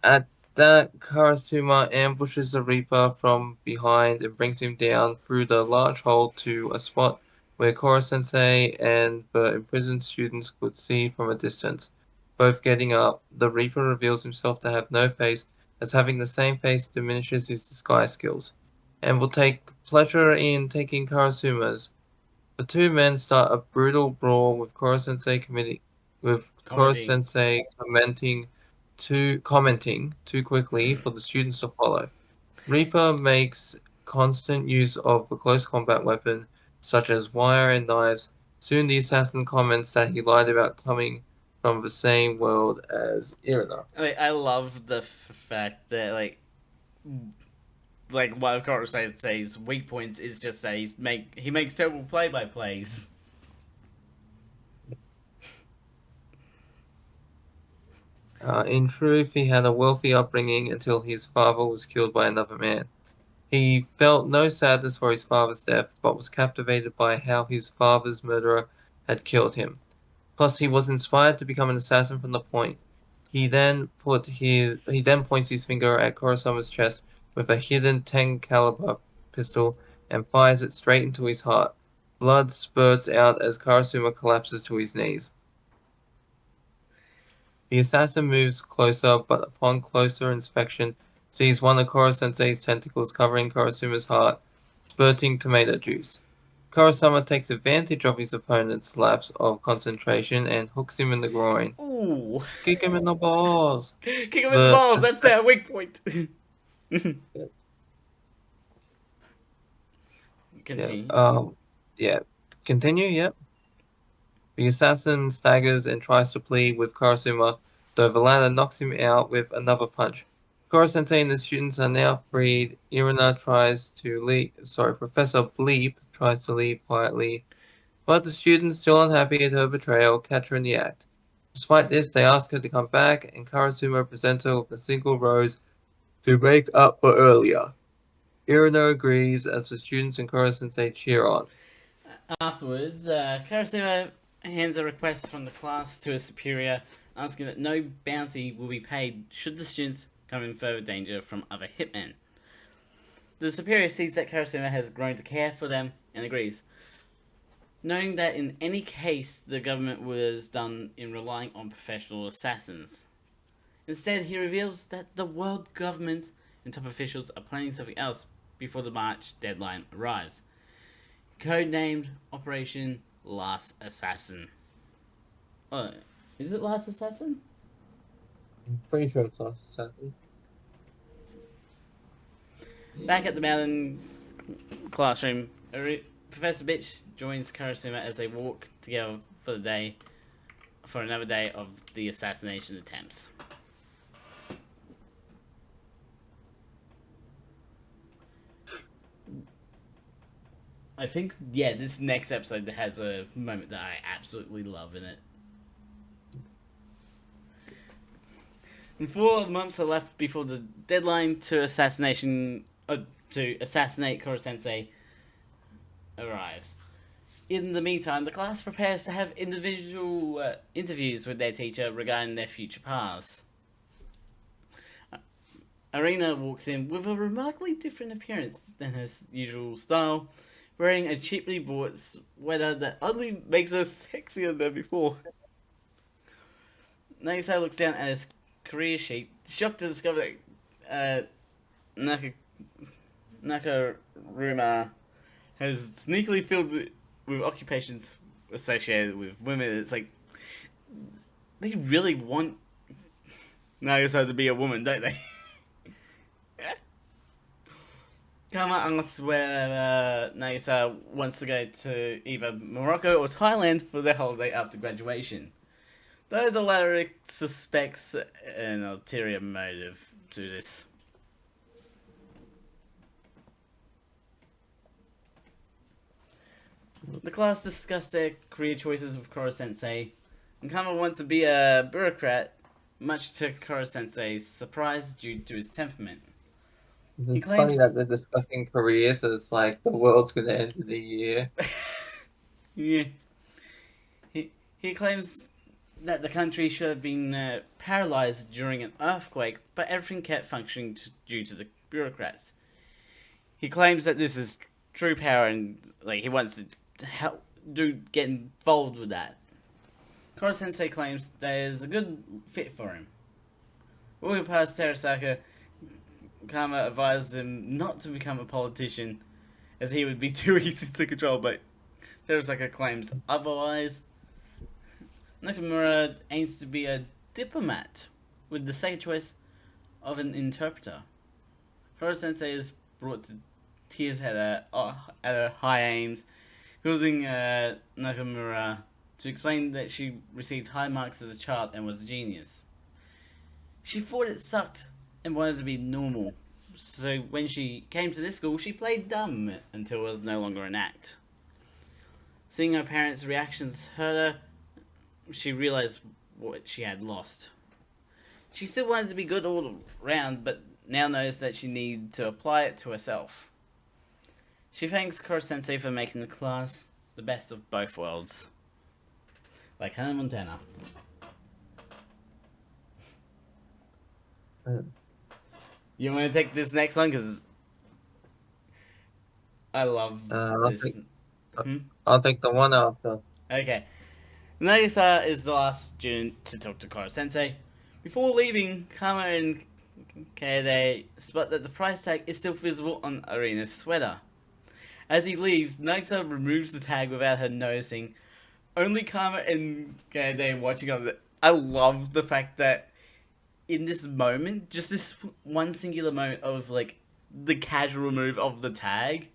At that, Karasuma ambushes the Reaper from behind and brings him down through the large hole to a spot where Koro-sensei and the imprisoned students could see from a distance. Both getting up, the Reaper reveals himself to have no face, as having the same face diminishes his disguise skills, and will take pleasure in taking Karasuma's. The two men start a brutal brawl with Commenting. Koro-sensei commenting too quickly for the students to follow. Reaper makes constant use of the close combat weapon, such as wire and knives. Soon the assassin comments that he lied about coming from the same world as Irina. I love the fact that one of Coruscant's weak points is just that he makes terrible play by plays. In truth, he had a wealthy upbringing until his father was killed by another man. He felt no sadness for his father's death, but was captivated by how his father's murderer had killed him. Plus, he was inspired to become an assassin from the point. He then points his finger at Kurosawa's chest with a hidden 10 caliber pistol and fires it straight into his heart. Blood spurts out as Karasuma collapses to his knees. The assassin moves closer, but upon closer inspection, sees one of Koro-sensei's tentacles covering Karasuma's heart, spurting tomato juice. Kurosama takes advantage of his opponent's lapse of concentration and hooks him in the groin. Ooh. Kick him in the balls. Kick him in the The balls, that's their weak point. yeah, Continue. yeah. Continue, yep. The assassin staggers and tries to plead with Kurosama, though the latter knocks him out with another punch. Koro-sensei and the students are now freed. Irina tries to leave. Sorry, Professor Bleep tries to leave quietly, but the students, still unhappy at her betrayal, catch her in the act. Despite this, they ask her to come back, and Karasuma presents her with a single rose to make up for earlier. Irina agrees as the students and Koro-sensei cheer on. Afterwards, Karasuma hands a request from the class to a superior, asking that no bounty will be paid should the students come in further danger from other hitmen. The superior sees that Karasuma has grown to care for them and agrees, knowing that in any case the government was done in relying on professional assassins. Instead, he reveals that the world governments and top officials are planning something else before the March deadline arrives. Codenamed Operation Last Assassin. Is it Last Assassin? I'm pretty sure it's Last Assassin. Back at the mountain classroom, Professor Bitch joins Karasuma as they walk together for another day of the assassination attempts. I think, this next episode has a moment that I absolutely love in it. And 4 months are left before the deadline to assassinate Koro Sensei arrives. In the meantime, the class prepares to have individual interviews with their teacher regarding their future paths. Arena walks in with a remarkably different appearance than her usual style, wearing a cheaply bought sweater that oddly makes her sexier than before. Nagisa looks down at his career sheet, shocked to discover that Nakaruma has sneakily filled with occupations associated with women. It's like, they really want Nagisa to be a woman, don't they? Kama asks where Nagisa wants to go to either Morocco or Thailand for their holiday after graduation. Though the latter suspects an ulterior motive to this. The class discussed their career choices with Koro Sensei, and Kama wants to be a bureaucrat, much to Koro Sensei's surprise due to his temperament. He It's funny claims, that they're discussing careers as like the world's gonna end in a year. yeah, he claims that the country should have been paralyzed during an earthquake, but everything kept functioning due to the bureaucrats. He claims that this is true power, and he wants to get involved with that. Koro Sensei claims there's a good fit for him. Walking past Terasaka, Kama advised him not to become a politician, as he would be too easy to control, but Terasaka claims otherwise. Nakamura aims to be a diplomat, with the second choice of an interpreter. Koro Sensei is brought to tears at her high aims, causing Nakamura to explain that she received high marks as a child and was a genius. She thought it sucked and wanted to be normal, so when she came to this school, she played dumb until it was no longer an act. Seeing her parents' reactions hurt her, she realized what she had lost. She still wanted to be good all around, but now knows that she needed to apply it to herself. She thanks Koro Sensei for making the class the best of both worlds. Like Hannah Montana. You want to take this next one? Because I love this. I'll take the one after. Okay. Nagisa is the last student to talk to Koro Sensei. Before leaving, Kama and Kaede spot that the price tag is still visible on Arena's sweater. As he leaves, Nagisa removes the tag without her noticing. Only Kama and Kaede watching on it. I love the fact that in this moment, just this one singular moment of the casual remove of the tag,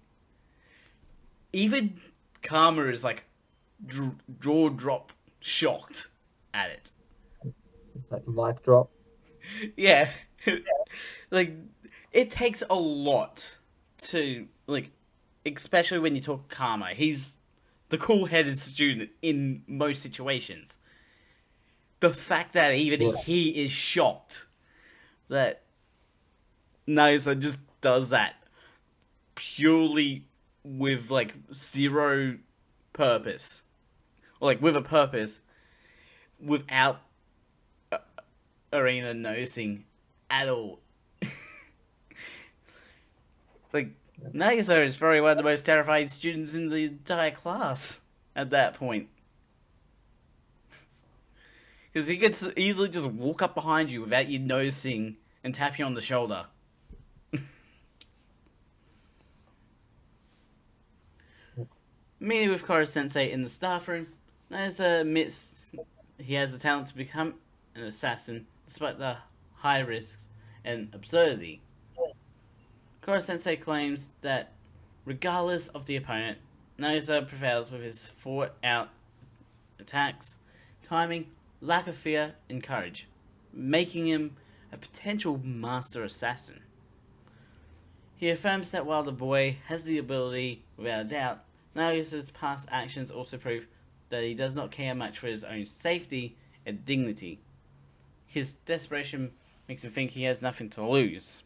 even Kama is jaw drop shocked at it. It's like mic drop. Yeah. It takes a lot to, especially when you talk Kama. He's the cool-headed student in most situations. The fact that even he is shocked that Nagisa just does that purely with, zero purpose. Or, with a purpose, without Arena noticing at all. Nagisa is probably one of the most terrified students in the entire class at that point. Because he gets to easily just walk up behind you without you noticing and tap you on the shoulder. Meeting with Koro Sensei in the staff room, Nagisa admits he has the talent to become an assassin despite the high risks and absurdity. Koro Sensei claims that regardless of the opponent, Nagisa prevails with his thought-out attacks, timing, lack of fear, and courage, making him a potential master assassin. He affirms that while the boy has the ability, without a doubt, Nagisa's past actions also prove that he does not care much for his own safety and dignity. His desperation makes him think he has nothing to lose.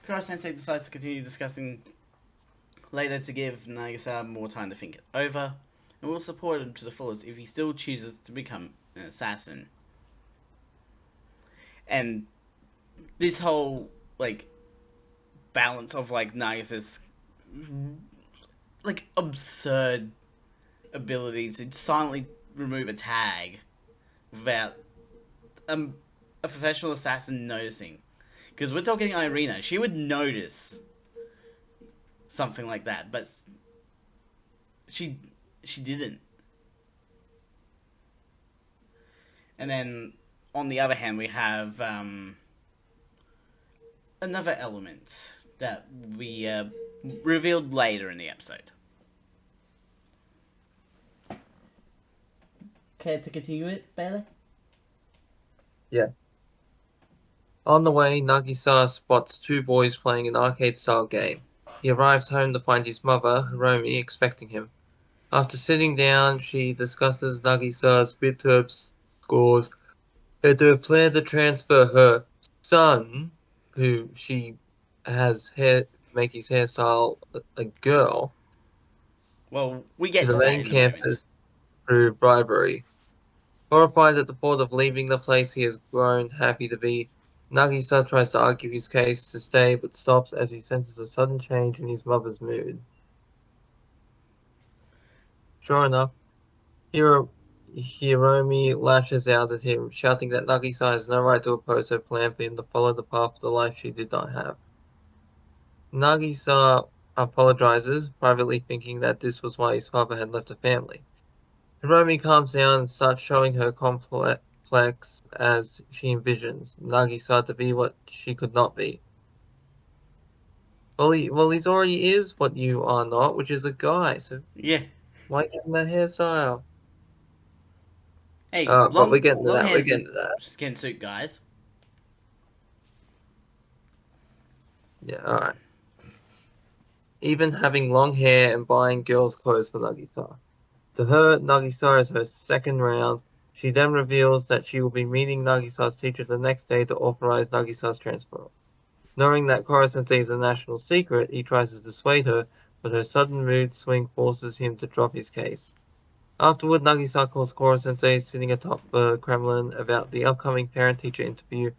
Kuro Sensei decides to continue discussing later to give Nagisa more time to think it over, and will support him to the fullest if he still chooses to become an assassin. And this whole, like, balance of, like, Nagisa's, like, absurd ability to silently remove a tag without a professional assassin noticing. Because we're talking Irina, she would notice something like that, but she didn't. And then on the other hand, we have another element that we revealed later in the episode. Care to continue it, Bailey? Yeah. On the way, Nagisa spots two boys playing an arcade-style game. He arrives home to find his mother, Hiromi, expecting him. After sitting down, she discusses Nagisa's midterm scores and their plan to transfer her son, who she has make his hairstyle a girl, Well, we to get the to that main in a moment. campus through bribery. Horrified at the thought of leaving the place he has grown happy to be, Nagisa tries to argue his case to stay but stops as he senses a sudden change in his mother's mood. Sure enough, Hiromi lashes out at him, shouting that Nagisa has no right to oppose her plan for him to follow the path of the life she did not have. Nagisa apologizes, privately thinking that this was why his father had left the family. Hiromi calms down and starts showing her complex as she envisions Nagisa to be what she could not be. Well, he's already is what you are not, which is a guy, so Yeah. why give him that hairstyle? Hey, But we're long getting to long that, we're hairs getting to that. can suit guys. Yeah, alright. Even having long hair and buying girls' clothes for Nagisa. To her, Nagisa is her second round. She then reveals that she will be meeting Nagisa's teacher the next day to authorize Nagisa's transfer. Knowing that Koro-sensei is a national secret, he tries to dissuade her, but her sudden mood swing forces him to drop his case. Afterward, Nagisa calls Koro-sensei sitting atop the Kremlin about the upcoming parent-teacher interview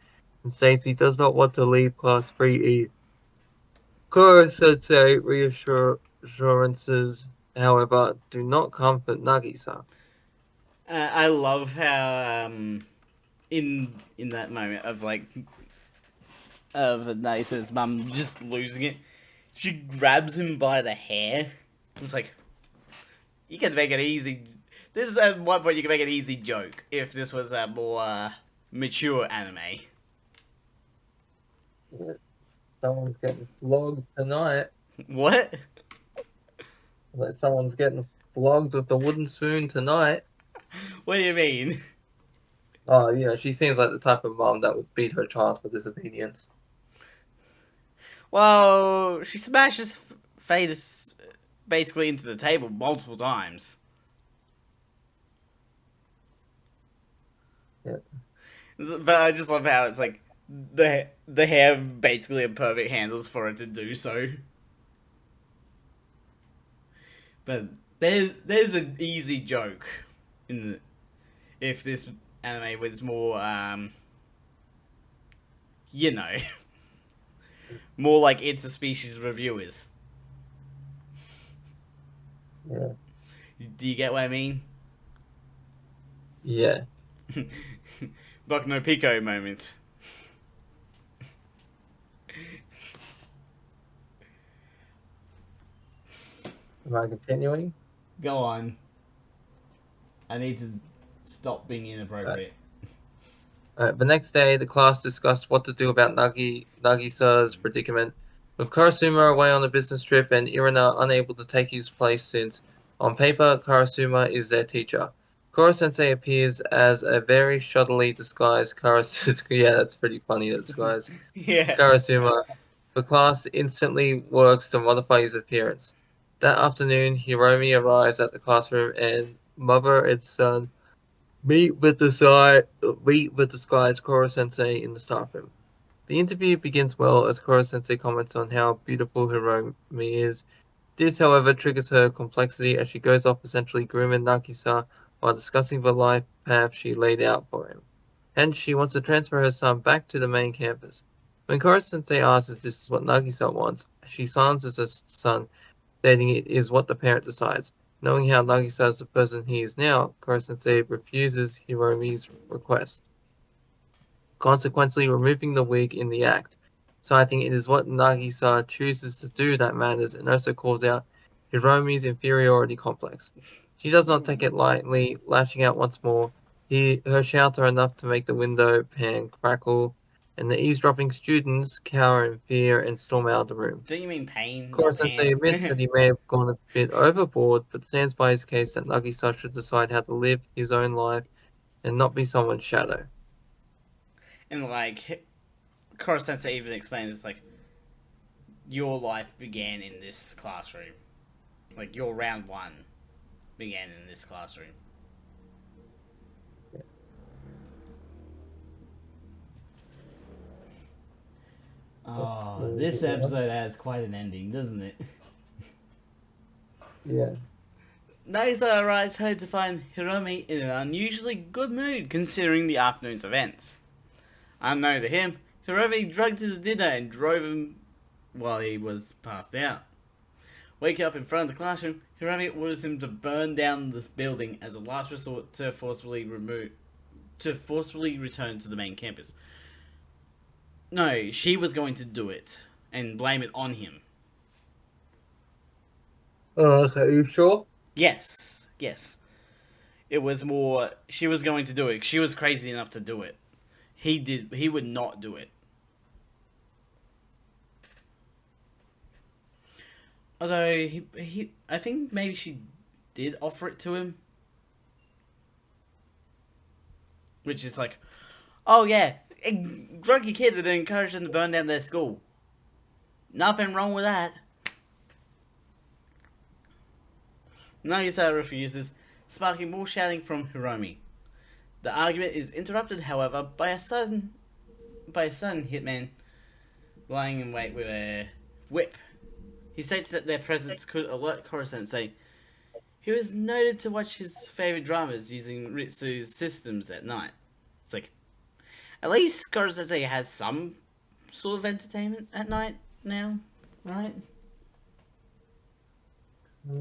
and states he does not want to leave Class 3E. Koro-sensei reassurances, however, do not comfort Nagisa. I love how in that moment of like of Nagisa's mum just losing it, she grabs him by the hair. It's like, you can make it easy. This is at one point you can make an easy joke if this was a more mature anime. Someone's getting flogged tonight. What? Like someone's getting flogged with the wooden spoon tonight. What do you mean? Oh, she seems like the type of mom that would beat her child for disobedience. Well, she smashes Fadus basically into the table multiple times. Yeah. But I just love how it's like the hair basically a perfect handles for it to do so. But there's an easy joke in the, if this anime was more you know, more like It's a Species reviewers. Yeah. Do you get what I mean? Yeah. Buck no Pico moment. Am I continuing? Go on. I need to stop being inappropriate. The next day, the class discussed what to do about Nagisa's predicament, with Karasuma away on a business trip and Irina unable to take his place since, on paper, Karasuma is their teacher. Koro-sensei appears as a very shoddily disguised Karasuma. Yeah, that's pretty funny, that disguise. Yeah. Karasuma. The class instantly works to modify his appearance. That afternoon, Hiromi arrives at the classroom and mother and son Meet with the Sky's Koro Sensei in the staff room. The interview begins well as Koro Sensei comments on how beautiful Hiromi is. This, however, triggers her complexity as she goes off essentially grooming Nagisa while discussing the life path she laid out for him. Hence, she wants to transfer her son back to the main campus. When Koro Sensei asks if this is what Nagisa wants, she silences her son, stating it is what the parent decides. Knowing how Nagisa is the person he is now, Koro Sensei refuses Hiromi's request, consequently removing the wig in the act, citing it is what Nagisa chooses to do that matters and also calls out Hiromi's inferiority complex. She does not take it lightly, lashing out once more. Her shouts are enough to make the window pane crackle, and the eavesdropping students cower in fear and storm out of the room. Do you mean pain, Koro not Sensei pan? admits that he may have gone a bit overboard, but stands by his case that Nagisa should decide how to live his own life and not be someone's shadow. And like, Koro Sensei even explains it's like, your life began in this classroom. Like, your round one began in this classroom. Oh, this episode has quite an ending, doesn't it? Yeah. Nagisa arrives home to find Hiromi in an unusually good mood considering the afternoon's events. Unknown to him, Hiromi drugged his dinner and drove him while he was passed out. Waking up in front of the classroom, Hiromi orders him to burn down this building as a last resort to forcibly return to the main campus. No, she was going to do it and blame it on him. Okay, you sure? Yes, yes. It was more she was going to do it. She was crazy enough to do it. He would not do it. Although I think maybe she did offer it to him. Which is like, oh yeah, drug your kid and then encourage them to burn down their school. Nothing wrong with that. Nagisa refuses, sparking more shouting from Hiromi. The argument is interrupted, however, by a sudden hitman lying in wait with a whip. He states that their presence could alert Koro Sensei, who is noted to watch his favorite dramas using Ritsu's systems at night. It's like, at least Koro Sensei has some sort of entertainment at night now, right?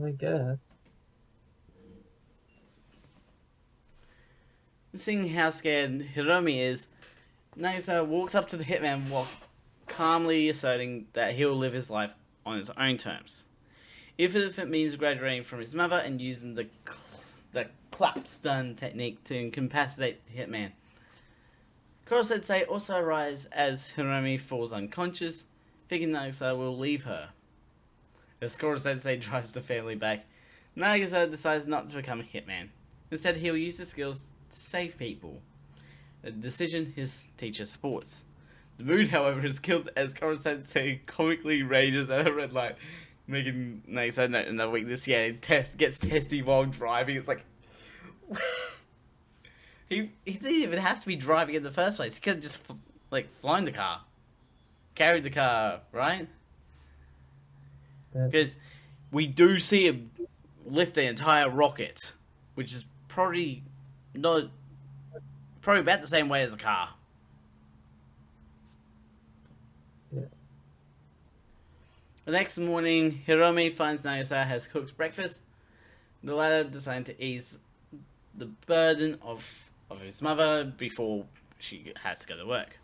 I guess. Seeing how scared Hiromi is, Nagisa walks up to the hitman while calmly asserting that he'll live his life on his own terms. Even if it means graduating from his mother and using the clap-stun technique to incapacitate the hitman. Koro Sensei also arrives as Hiromi falls unconscious, thinking Nagisa will leave her. As Koro Sensei drives the family back, Nagisa decides not to become a hitman. Instead, he'll use the skills to save people, a decision his teacher supports. The mood, however, is killed as Koro Sensei comically rages at a red light, making Nagisa note another weakness. Yeah, gets testy while driving. It's like he didn't even have to be driving in the first place. He could have just flown the car, carried the car, right? Because we do see him lift the entire rocket, which is probably about the same way as a car. Yeah. The next morning, Hiromi finds Nagisa has cooked breakfast. The latter decided to ease the burden of his mother before she has to go to work.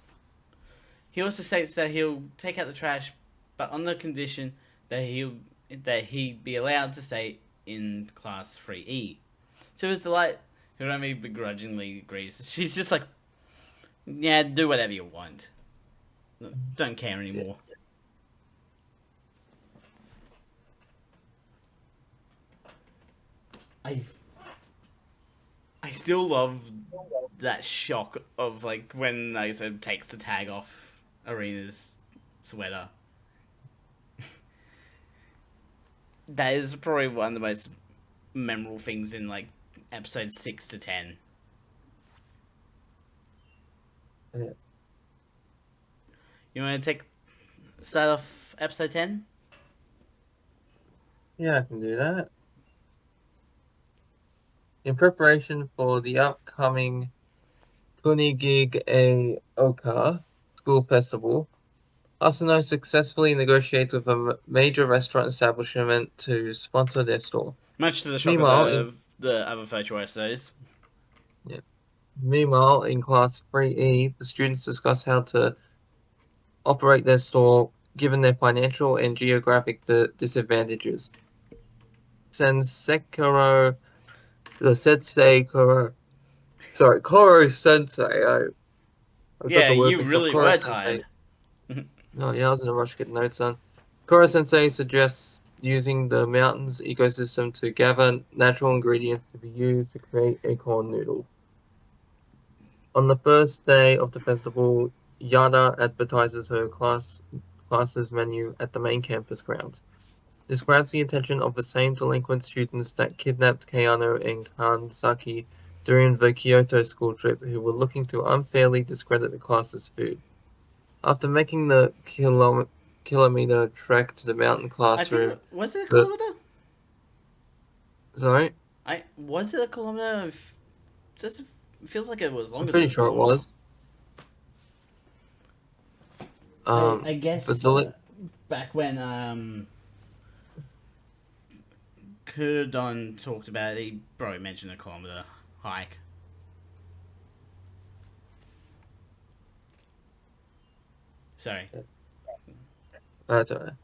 He also states that he'll take out the trash, but on the condition that he be allowed to stay in class 3E. To his delight, Hiromi begrudgingly agrees. She's just like, yeah, do whatever you want. Don't care anymore. I still love that shock of like when Nagisa takes the tag off Arena's sweater. That is probably one of the most memorable things in like episode 6 to 10. Yeah, You want to start off episode 10? yeah, I can do that. In preparation for the upcoming Kunigig A Oka school festival, Asano successfully negotiates with a major restaurant establishment to sponsor their store. Much to the shock of Meanwhile, in the other virtuosos. yeah, meanwhile in class 3E, the students discuss how to operate their store given their financial and geographic disadvantages. Sensekuro, the Sensei Koro, sorry, Koro Sensei. I got Yeah, the word you mixed up. really Koro were Sensei. tired. No, yeah, I was in a rush to get notes done. Koro Sensei suggests using the mountain's ecosystem to gather natural ingredients to be used to create acorn noodles. On the first day of the festival, Yada advertises her class's menu at the main campus grounds. This grabs the attention of the same delinquent students that kidnapped Keanu and Kansaki during the Kyoto school trip, who were looking to unfairly discredit the class's food. After making the kilometer trek to the mountain I think classroom, was it a the kilometer? sorry, I was it a kilometer? Just feels like it was I'm longer than pretty a sure it kilometer. was. I But guess the back when Kurdon talked about it, he probably mentioned a kilometer hike. Sorry. That's alright.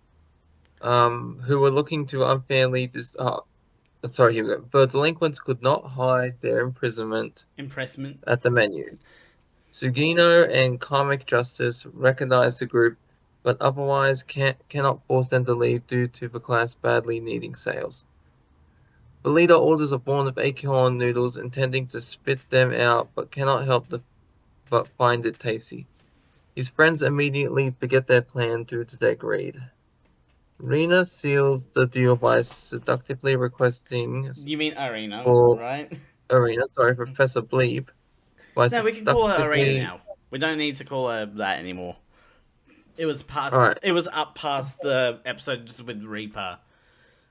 Who were looking to unfairly sorry, here we go. The delinquents could not hide their imprisonment Impressment. at the menu. Sugino and Comic Justice recognize the group, but otherwise cannot force them to leave due to the class badly needing sales. The leader orders a bowl of acorn noodles, intending to spit them out, but cannot help but find it tasty. His friends immediately forget their plan due to their greed. Rena seals the deal by seductively requesting You mean arena, for right? Professor Bleep, by No, we can call her arena seductively. now. We don't need to call her that anymore. It was past. Alright, It was up past the episodes with Reaper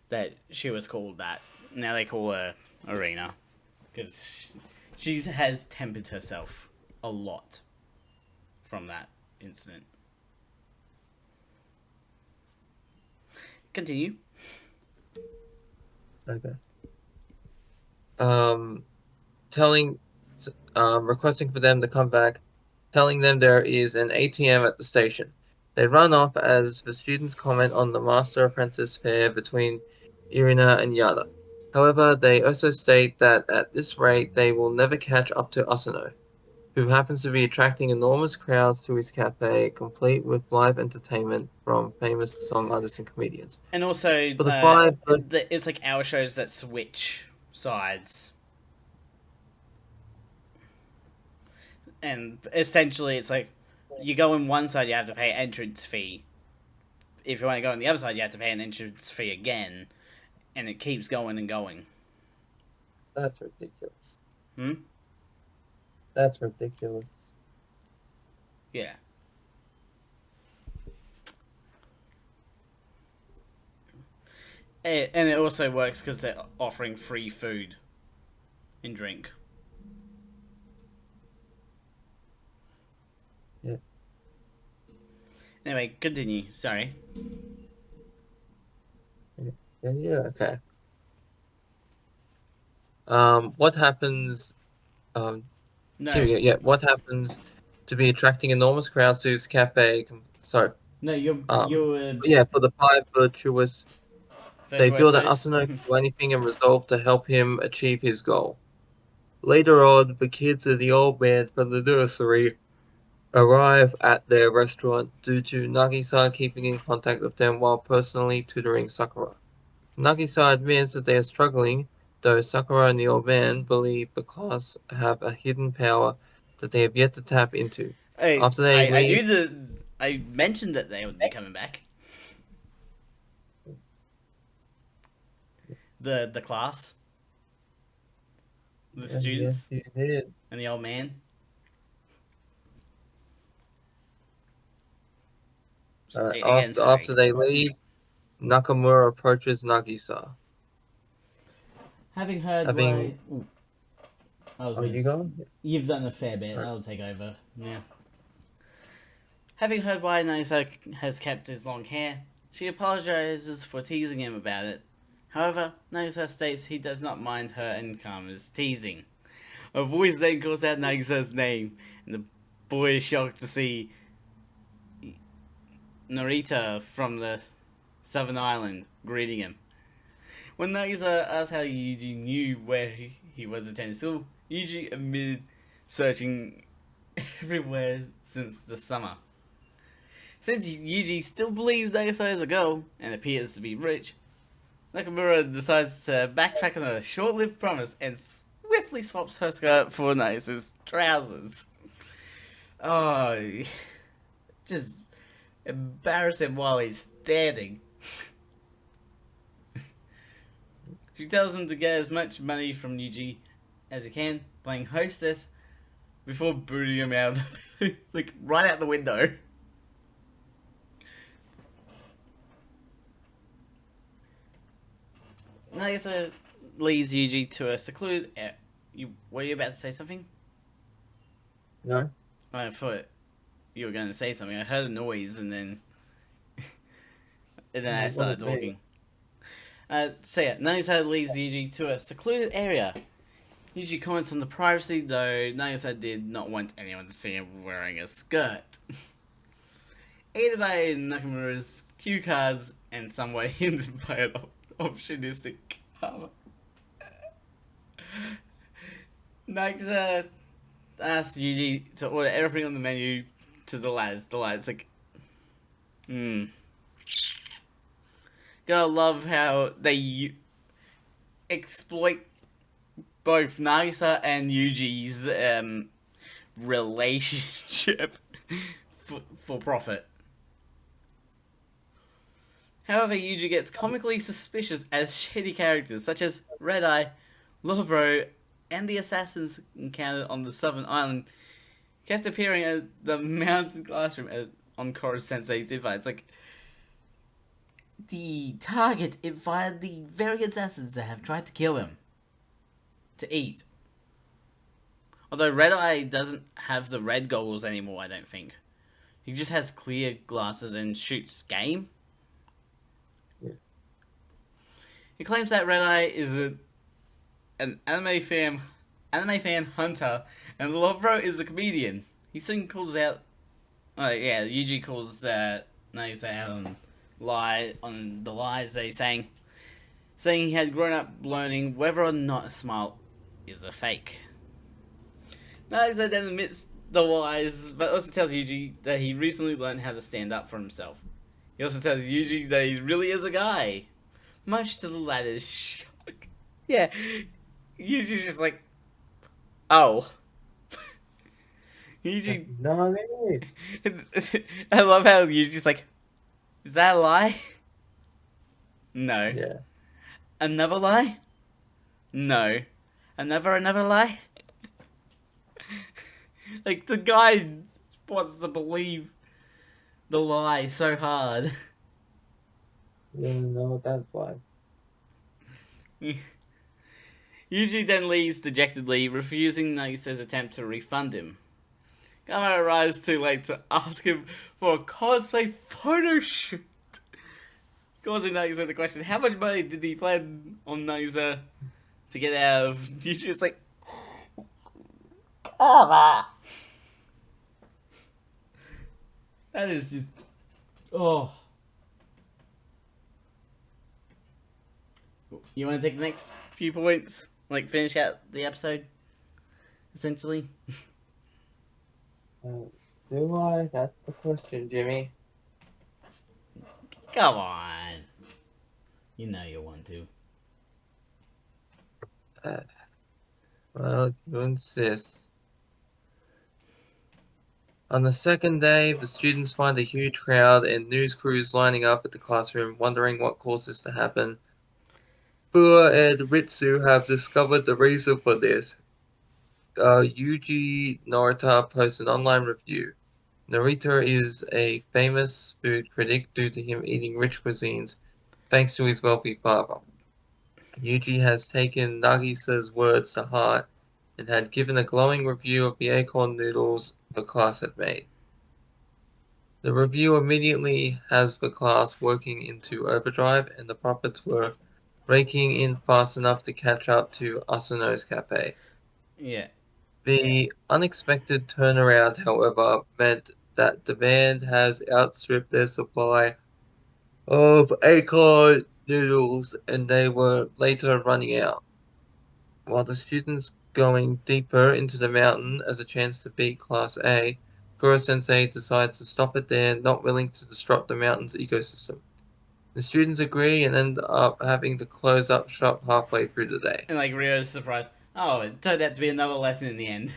that she was called that. Now they call her arena because she has tempered herself a lot from that incident. Continue. okay. Um, telling, requesting for them to come back, telling them there is an ATM at the station. They run off as the students comment on the master apprentice fair between Irina and Yada. However, they also state that at this rate they will never catch up to Asano, who happens to be attracting enormous crowds to his cafe, complete with live entertainment from famous song artists and comedians. And also, For the five, it's like our shows that switch sides, and essentially, it's like you go in one side, you have to pay entrance fee. If you want to go on the other side, you have to pay an entrance fee again, and it keeps going and going. that's ridiculous. Hmm. That's ridiculous. Yeah. And it also works because they're offering free food and drink. Yeah, Anyway, continue. Sorry. yeah, okay. What happens? Um, Here No, we go. Yeah, what happens to be attracting enormous crowds to his cafe? Sorry. no, Um, you're yeah, for the five virtuous, they feel that virtuosos. Asano can do anything and resolve to help him achieve his goal. Later on, the kids of the old man from the nursery arrive at their restaurant due to Nagisa keeping in contact with them while personally tutoring Sakura. Nagisa admits that they are struggling, though Sakura and the old man believe the class have a hidden power that they have yet to tap into. I, After they I I leave, knew that I mentioned that they would be coming back. The class, the yes, students, you did. and the old man. Again, After sorry. they leave, Nakamura approaches Nagisa. Having heard why... Having... Ooh, I was Oh, going. you go? You've done a fair bit. Right. I'll take over. Yeah. Having heard why Nagisa has kept his long hair, she apologizes for teasing him about it. However, Nagisa states he does not mind her and Kama's teasing. A voice then calls out Nagisa's name, and the boy is shocked to see Narita from the Southern Island greeting him. When Nagisa asks how Yuji knew where he was attending school, Yuji admitted searching everywhere since the summer. Since Yuji still believes Nagisa is a girl and appears to be rich, Nakamura decides to backtrack on a short-lived promise and swiftly swaps her skirt for Nagisa's trousers. Oh, just embarrass him while he's standing. She tells him to get as much money from Yuji as he can, playing hostess, before booting him out, like right out the window. Nagisa leads Yuji to a secluded area. Were you about to say something? No? I thought you were going to say something. I heard a noise and then I started talking. So yeah, Nagisa leads Yuji to a secluded area. Yuji comments on the privacy, though Nagisa did not want anyone to see him wearing a skirt. Aided by Nakamura's cue cards and somewhat hindered by an optionistic karma, Nagisa asks Yuji to order everything on the menu to the lads. The lads like, Gotta love how they exploit both Nagisa and Yuji's relationship for profit. However, Yuji gets comically suspicious as shady characters such as Red Eye, Lovro, and the assassins encountered on the Southern Island kept appearing at the mountain classroom on Koro Sensei's invites. Like, the target invited the very assassins that have tried to kill him to eat. Although Red Eye doesn't have the red goggles anymore, I don't think. He just has clear glasses and shoots game. Yeah. He claims that Red Eye is an anime fan hunter, and Lovro is a comedian. He soon calls out. Yuji calls Nagisa out on the lies they saying he had grown up learning whether or not a smile is a fake. Nagisa then admits the lies, but also tells Yuji that he recently learned how to stand up for himself. He also tells Yuji that he really is a guy, much to the latter's shock. Yeah, Yuji's just like, oh. Yuji. No, I love how Yuji's like, is that a lie? No. yeah. Another lie? No. Another lie? Like, the guy wants to believe the lie so hard. You don't know what that's like. Yuji then leaves dejectedly, refusing Nagisa's attempt to refund him. Gama arrives too late to ask him for a cosplay photo shoot. Causing Nagisa the question, how much money did he plan on Nagisa to get out of Yuji? It's like, come on. That is just, oh. You want to take the next few points? Like, finish out the episode? Essentially? Do I? That's the question, Jimmy. Come on. You know you want to. Well, you insist. On the second day, the students find a huge crowd and news crews lining up at the classroom, wondering what caused this to happen. Bua and Ritsu have discovered the reason for this. Yuji Norita posts an online review. Narita is a famous food critic due to him eating rich cuisines thanks to his wealthy father. Yuji has taken Nagisa's words to heart and had given a glowing review of the acorn noodles the class had made. The review immediately has the class working into overdrive, and the profits were raking in fast enough to catch up to Asano's cafe. Yeah. The unexpected turnaround, however, meant that demand has outstripped their supply of acorn noodles, and they were later running out. While the students going deeper into the mountain as a chance to beat Class A, Kuro-sensei decides to stop it there, not willing to disrupt the mountain's ecosystem. The students agree and end up having to close up shop halfway through the day. And like Rio's surprised. Oh, it turned out to be another lesson in the end.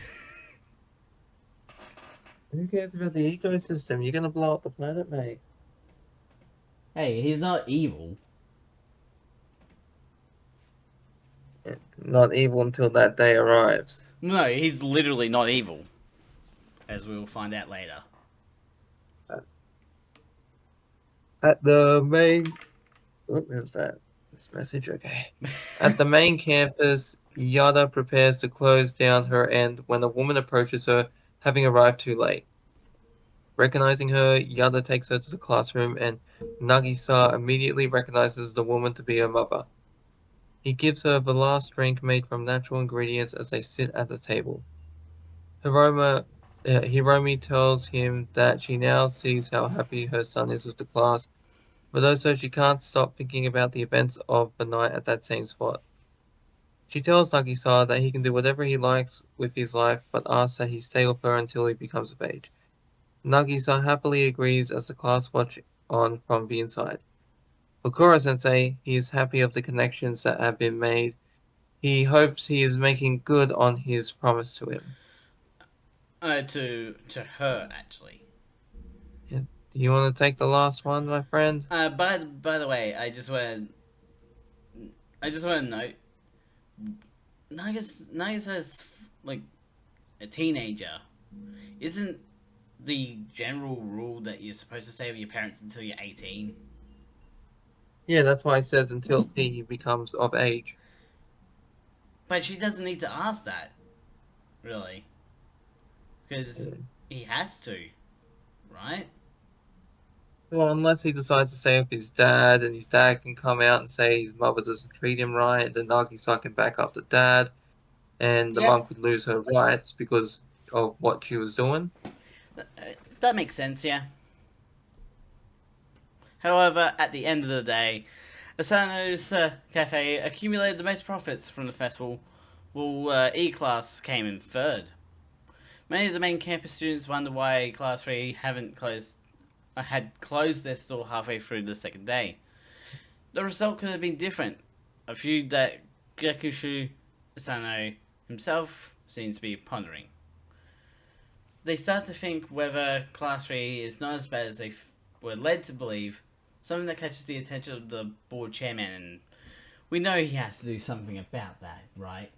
Who cares about the ecosystem? You're gonna blow up the planet, mate. Hey, he's not evil. Not evil until that day arrives. No, he's literally not evil. As we will find out later. At the main... What was that? This message? Okay. At the main campus, Yada prepares to close down her end when a woman approaches her, having arrived too late. Recognizing her, Yada takes her to the classroom, and Nagisa immediately recognizes the woman to be her mother. He gives her the last drink made from natural ingredients as they sit at the table. Hiromi tells him that she now sees how happy her son is with the class, but also she can't stop thinking about the events of the night at that same spot. She tells Nagisa that he can do whatever he likes with his life, but asks that he stay with her until he becomes of age. Nagisa happily agrees as the class watch on from the inside. For Kuro-sensei, he is happy of the connections that have been made. He hopes he is making good on his promise to him. To her actually. Yeah. Do you want to take the last one, my friend? By the way, I just want to note, Nagasa's like a teenager. Isn't the general rule that you're supposed to stay with your parents until you're 18? Yeah, that's why it says until he becomes of age. But she doesn't need to ask that, really, because Yeah. he has to, right? Well, unless he decides to stay with his dad, and his dad can come out and say his mother doesn't treat him right, then Nagisa can back up the dad, and the Yeah, mom could lose her rights because of what she was doing. that makes sense. Yeah. However, at the end of the day, Asano's cafe accumulated the most profits from the festival, while E-Class came in third. Many of the main campus students wonder why Class 3 had closed their store halfway through the second day. The result could have been different. A few that Gakushu Asano himself seems to be pondering. They start to think whether Class 3 is not as bad as they were led to believe, something that catches the attention of the board chairman, and we know he has to do something about that, right?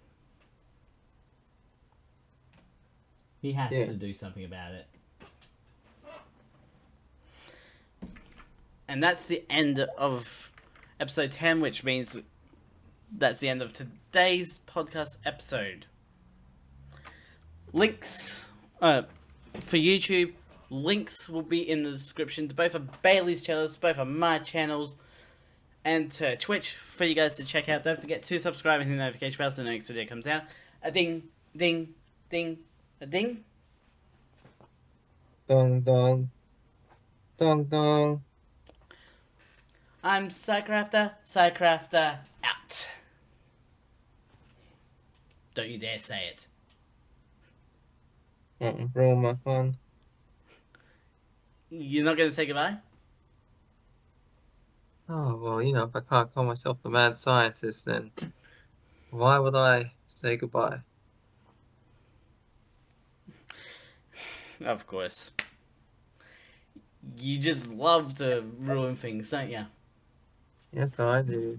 He has Yeah. to do something about it. And that's the end of episode 10, which means that's the end of today's podcast episode. Links for YouTube, links will be in the description to both of Bailey's channels, both of my channels, and to Twitch for you guys to check out. Don't forget to subscribe and hit the notification bell so the next video comes out. A ding, ding, ding, a ding. Dong dong. Dong dong. I'm Psycrafter out. Don't you dare say it. Roll my fun. You're not going to say goodbye? Oh, well, if I can't call myself the mad scientist, then why would I say goodbye? Of course. You just love to ruin things, don't you? Yes, I do.